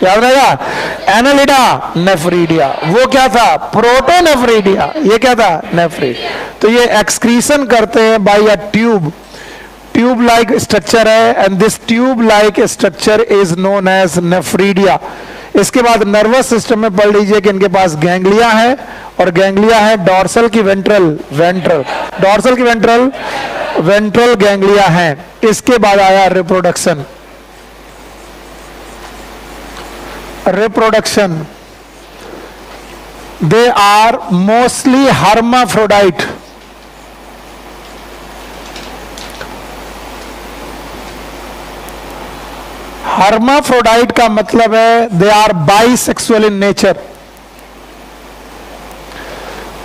याद रहेगा। एनालिडा, नेफ्रीडिया, वो क्या था, प्रोटोनेफ्रीडिया, ये क्या था, नेफ्री। तो ये एक्सक्रीशन करते हैं by a tube, tube like structure है, and this tube like structure is known as nephridia. इसके बाद नर्वस सिस्टम में पढ़ लीजिए कि इनके पास गैंग्लिया है, और गैंग्लिया है डॉर्सल की वेंट्रल, वेंट्रल, डॉर्सल की वेंट्रल, वेंट्रल गैंग्लिया है। इसके बाद आया reproduction. Reproduction, they are mostly hermaphrodite. Hermaphrodite का मतलब है they are bisexual in nature.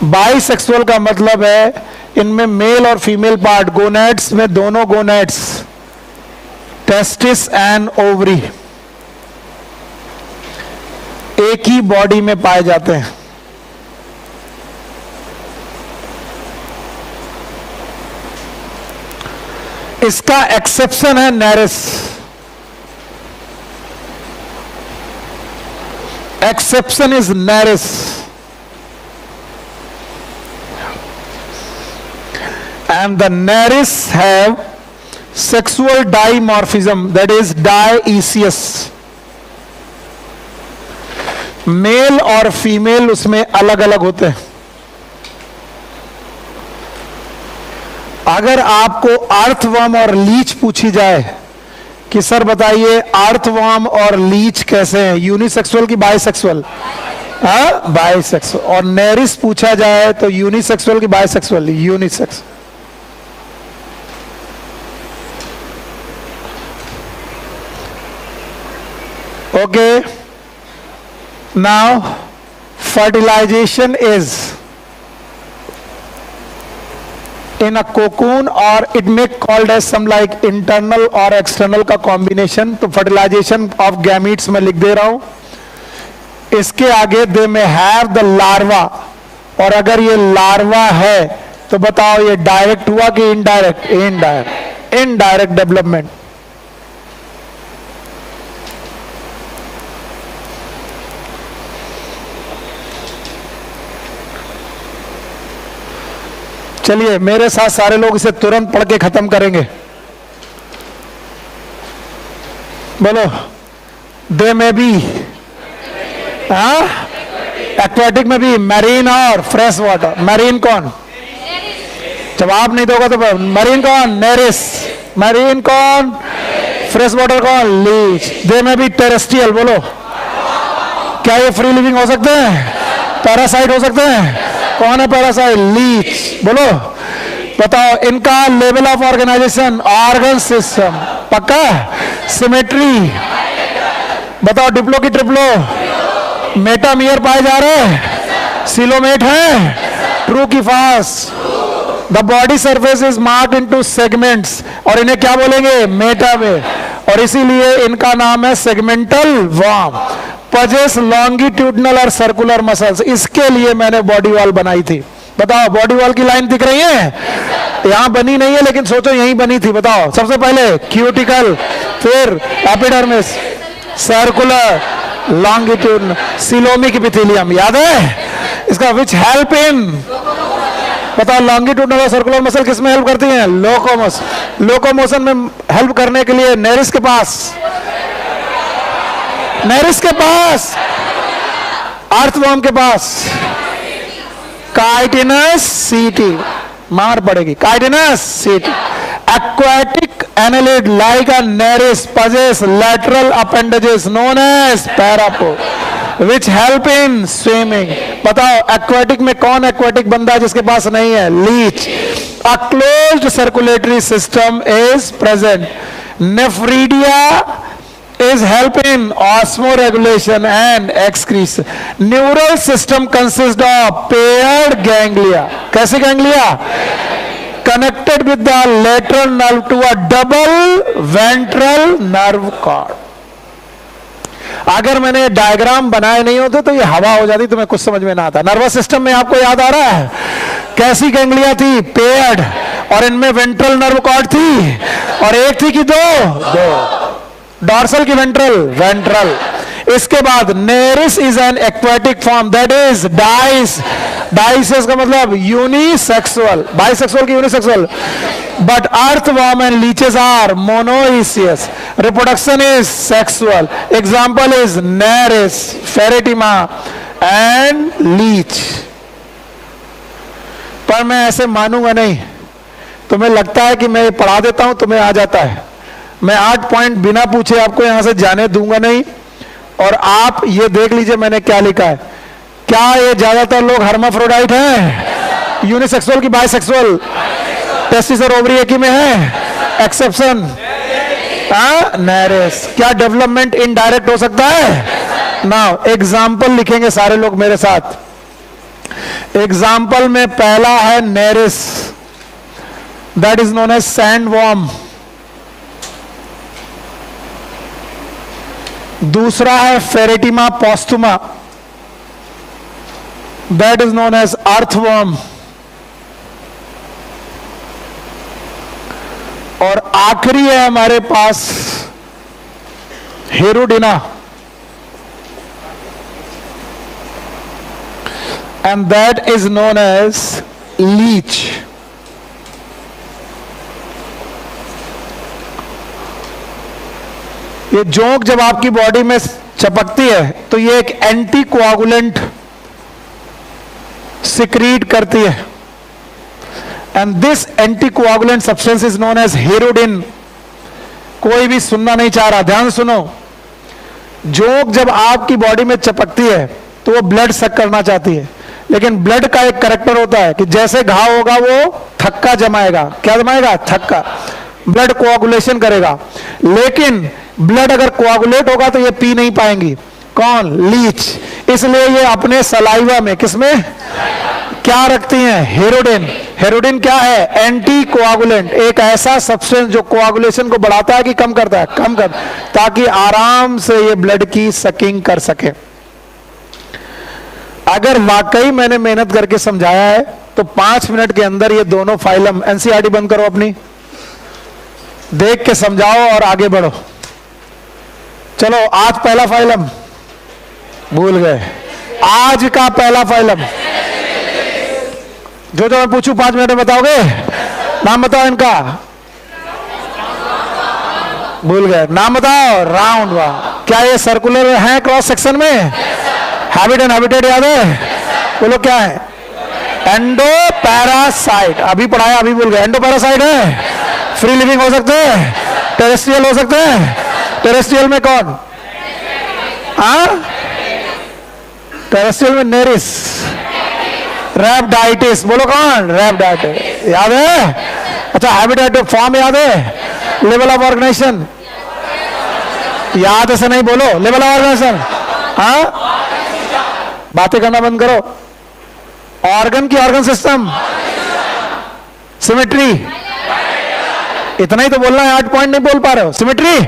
Bisexual का मतलब है इनमें मेल और फीमेल पार्ट, गोनेड्स में दोनों गोनेड्स, टेस्टिस एंड ओवरी, एक ही बॉडी में पाए जाते हैं। इसका एक्सेप्शन है Nereis. Exception is Nereis, and the Nereis have sexual dimorphism, that is dioecious. Male और फीमेल उसमें अलग अलग होते हैं। अगर आपको अर्थवर्म और लीच पूछी जाए कि सर बताइए अर्थवर्म और लीच कैसे हैं, यूनिसेक्सुअल की बाइसेक्सुअल, बाइसेक्सुअल, और नेरिस पूछा जाए तो यूनिसेक्सुअल की bisexual, unisex. Okay, now fertilisation is in a cocoon, or it may called as some like internal or external का combination। तो fertilization of gametes में लिख दे रहा हूं। इसके आगे they may have the larva, और अगर ये लार्वा है तो बताओ ये डायरेक्ट हुआ कि इनडायरेक्ट, इनडायरेक्ट, इनडायरेक्ट डेवलपमेंट। चलिए मेरे साथ सारे लोग इसे तुरंत पढ़ के खत्म करेंगे। बोलो, दे में बी, एक्वाटिक में भी, मैरीन और फ्रेश वाटर। मैरीन कौन? जवाब नहीं दोगा तो मरीन कौन? नेरिस। मरीन कौन? फ्रेश वाटर कौन? लीच। दे में भी टेरेस्ट्रियल। बोलो, क्या ये फ्री लिविंग हो सकते हैं? पैरासाइट हो सकते हैं? कौन है पैरासाइट? लीच। बोलो, बताओ इनका level of organisation, organ system पक्का, सिमेट्री, बताओ डिप्लो की ट्रिप्लो, मेटामियर पाए जा रहे हैं, सिलोमेट है, ट्रू की फास। The body surface is marked into segments, और इन्हें क्या बोलेंगे? मेटामियर, और इसीलिए इनका नाम है सेगमेंटल वर्म। पजेस लॉन्गिट्यूडनल और सर्कुलर मसल्स, इसके लिए मैंने बॉडी वॉल बनाई थी। बताओ, बॉडी वॉल की लाइन दिख रही है? यहां बनी नहीं है, लेकिन सोचो यहीं बनी थी। बताओ, सबसे पहले क्यूटिकल, फिर epidermis, circular, longitudinal, coelomic epithelium. याद है इसका? विच हेल्प इन, बताओ, लॉन्गिट्यूडनल और सर्कुलर मसल किस में हेल्प करती हैं? लोकोमोशन। लोकोमोशन में हेल्प करने के लिए नेरिस के पास, नेरिस के पास, अर्थवर्म के पास काइटिनस सीटी, मार पड़ेगी, काइटिनस सीटी। aquatic annelid like a nereis possess lateral appendages known as parapod which help in swimming। बताओ, aquatic में कौन aquatic बंदा जिसके पास नहीं है? Leach. A closed circulatory system is present। Nephridia is help in osmoregulation and excretion। Neural system consists of paired ganglia। कैसे ganglia? Connected with the lateral nerve to a double ventral nerve cord। अगर मैंने diagram बनाए नहीं होते तो ये हवा हो जाती, तुम्हें कुछ समझ में ना आता। नर्वस सिस्टम में आपको याद आ रहा है कैसी गैंग्लिया थी? पेयर्ड, और इनमें वेंट्रल नर्व कॉर्ड थी, और एक थी कि दो? डॉर्सल की वेंट्रल, वेंट्रल। इसके बाद Nereis is an aquatic form that is dioecious. Dioecious का मतलब यूनिसेक्सुअल, बाइसेक्सुअल की unisexual. But earthworm and leeches are monoecious. Reproduction is sexual. Example is Nereis, Pheretima and leech. पर मैं ऐसे मानूंगा नहीं। तुम्हें लगता है कि मैं पढ़ा देता हूं, तुम्हें आ जाता है। मैं 8 पॉइंट बिना पूछे आपको यहां से जाने दूंगा नहीं। और आप ये देख लीजिए मैंने क्या लिखा है। क्या ये ज्यादातर लोग हर्माफ्रोडाइट हैं? यूनिसेक्सुअल की बाइसेक्सुअल? टेस्टिस और ओवरी एक ही में है? Exception Nereis. क्या डेवलपमेंट इनडायरेक्ट हो सकता है? नाउ एग्जाम्पल लिखेंगे सारे लोग मेरे साथ। एग्जाम्पल में पहला है Nereis, that is known as sandworm. दूसरा है Pheretima posthuma, that is known as earthworm. और आखिरी है हमारे पास Hirudinaria, and that is known as leech. ये जोंक जब आपकी बॉडी में चपकती है तो ये एक एंटी कोआगुलेंट सिक्रीट करती है, and this anti coagulant substance is known as hirudin. कोई भी सुनना नहीं चाह रहा, ध्यान सुनो। जोंक जब आपकी बॉडी में चपकती है तो वो ब्लड सक करना चाहती है, लेकिन ब्लड का एक कैरेक्टर होता है कि जैसे घाव होगा वो थक्का जमाएगा। क्या जमाएगा? थक्का। ब्लड कोआगुलेशन करेगा, लेकिन ब्लड अगर कोआगुलेट होगा तो ये पी नहीं पाएंगी। कौन? लीच। इसलिए ये अपने सलाइवा में, किसमें, क्या रखती हैं? हेरोडिन। हेरोडिन क्या है? एंटी कोआगुलेंट, एक ऐसा सब्सटेंस जो कोआगुलेशन को बढ़ाता है कि कम करता है? कम कर, ताकि आराम से ये ब्लड की सकिंग कर सके। अगर वाकई मैंने मेहनत करके समझाया है तो 5 मिनट के अंदर ये दोनों फाइलम, एनसीईआरटी बंद करो अपनी, देख के समझाओ और आगे बढ़ो। चलो, आज पहला फाइलम भूल गए। आज का पहला फाइलम जो मैं पूछूं 5 मिनट में बताओगे? नाम बताओ इनका। भूल गए, नाम बताओ। राउंड वाह। क्या ये सर्कुलर है क्रॉस सेक्शन में? हैबिट एंड हैबिटेट याद है? बोलो क्या है? Endo parasite. अभी पढ़ाया, अभी भूल गए। एंडो पैरासाइट है, फ्री लिविंग हो सकते हैं, टेरेस्ट्रियल हो सकते हैं। टेरेस्ट्रियल में कौन? टेरेस्ट्रियल में नेरिस, रैप्टाइटिस। बोलो कौन? रैप्टाइटिस याद है? अच्छा, हैबिटेट फॉर्म याद है? लेवल ऑफ ऑर्गेनाइजेशन याद है? से नहीं बोलो, लेवल ऑफ ऑर्गेनाइजेशन। बातें करना बंद करो। ऑर्गन की ऑर्गन सिस्टम, सिमेट्री, इतना ही तो बोलना है, 8 पॉइंट नहीं बोल पा रहे हो। Symmetry,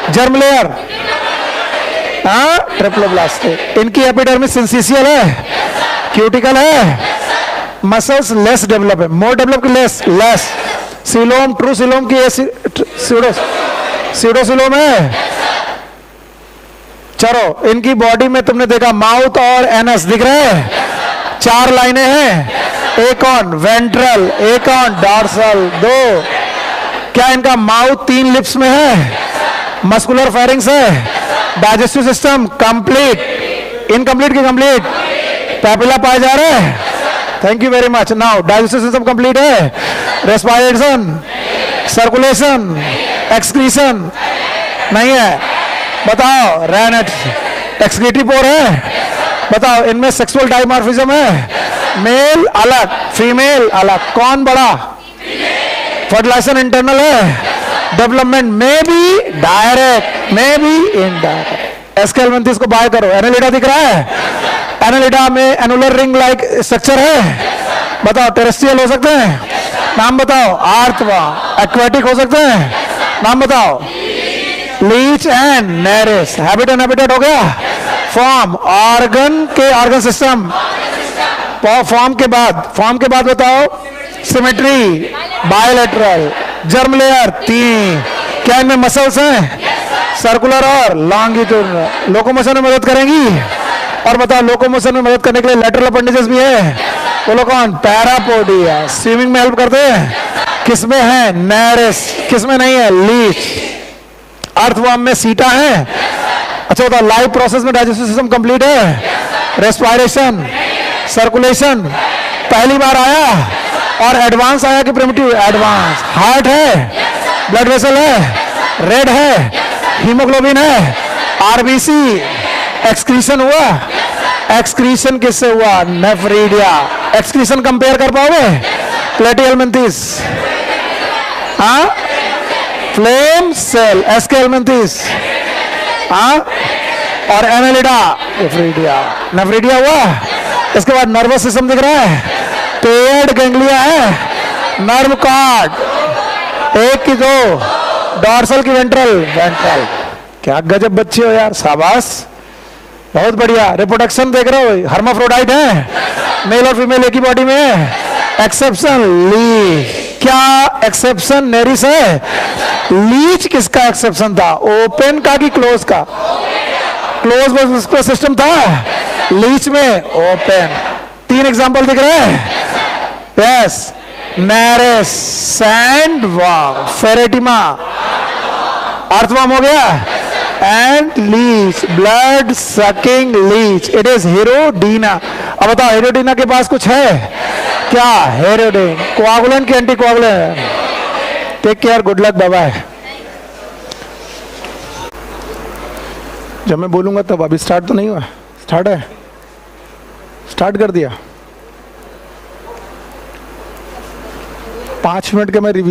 germ layer, triploblast. इनकी एपिडर्मिस सिंसिशियल है, क्यूटिकल है, मसल्स लेस डेवलप है, मोर डेवलप की लेस। सिलोम, ट्रू सिलोम की सीडोसिलोम है। चलो, इनकी बॉडी में तुमने देखा माउथ और एनस दिख रहे हैं, 4 लाइनें हैं। एक ऑन वेंट्रल, एक ऑन डॉर्सल, 2। क्या इनका माउथ 3 लिप्स में है? मस्कुलर फेरिंग्स है। डाइजेस्टिव सिस्टम कंप्लीट, इनकम्प्लीट की कंप्लीट? पैपिला पाए जा रहे हैं। Thank you very much. Now digestive system complete है। रेस्पिरेशन, सर्कुलेशन, एक्सक्रीशन नहीं है? बताओ। रेनेट, एक्सक्रीटिव पोर है? बताओ। इनमें सेक्सुअल डाइमॉर्फिज्म है, मेल अलग, फीमेल अलग। कौन बड़ा? फर्टिलाइजेशन इंटरनल है, डेवलपमेंट में भी डायरेक्ट, में भी इनडायरेक्ट। एस्केलमेंथिस को बाय करो। एनालिडा दिख रहा है? एनालिडा में एनुलर रिंग लाइक स्ट्रक्चर है। बताओ। टेरेस्ट्रियल हो सकते हैं? नाम बताओ। आर्थवा। एक्वेटिक हो सकते हैं? नाम बताओ। Leech and Nereis. Habit and habitat हो गया। फॉर्म, ऑर्गन के ऑर्गन सिस्टम। फॉर्म के बाद बताओ। Symmetry, bilateral, germ layer 3। क्या इनमें मसल्स हैं? सर्कुलर और लॉन्गिट्यूडनल। लोकोमोशन में मदद करेंगी। और बताओ, लोकोमोशन में मदद करने के लिए लैटरल अपेंडिजेस भी है। बोलो कौन? पैरापोडिया। स्विमिंग में हेल्प करते हैं। किसमें है? नेरिस। किसमें नहीं है? लीच। अर्थवर्म में सीटा है। अच्छा बताओ, लाइफ प्रोसेस में डाइजेस्टिव सिस्टम कंप्लीट है? रेस्पिरेशन, सर्कुलेशन पहली बार आया और एडवांस आया कि प्रिमिटिव? एडवांस। हार्ट है, ब्लड वेसल है, रेड है, हीमोग्लोबिन है, आरबीसी। एक्सक्रीशन हुआ? एक्सक्रीशन किससे हुआ? नेफ्रीडिया। एक्सक्रीशन कंपेयर कर पाओगे? प्लेटिहेल्मिन्थेस, फ्लेम सेल, एस्केल्मिन्थेस, और एनालिडा, नेफ्रीडिया। नेफ्रीडिया हुआ। इसके बाद नर्वस सिस्टम दिख रहा है, पेयर्ड गैंग्लिया है, नर्व कॉर्ड, 1 की 2, डॉर्सल की वेंट्रल। क्या गजब बच्चे हो यार, शाबाश, बहुत बढ़िया। रिप्रोडक्शन देख रहे हो? हर्माफ्रोडाइट है, मेल और फीमेल एक ही बॉडी में। Exception leech. क्या एक्सेप्शन नेरिस है? लीच किसका एक्सेप्शन था? ओपन का कि क्लोज का? क्लोज सिस्टम था, लीच में ओपन। 3 एग्जांपल दिख रहे हैं? Yes. Nereis, sandworm, Pheretima, earthworm हो गया, and leech, blood sucking leech. It is Hirudinaria. अब बताओ, हेरोडीना के पास कुछ है क्या? हेरोडिन, कोआगुलेंट की anti coagulant. Take care, good luck, bye bye. जब मैं बोलूंगा तब। अभी स्टार्ट तो नहीं हुआ? स्टार्ट है? स्टार्ट कर दिया। 5 मिनट के मैं रिवीजन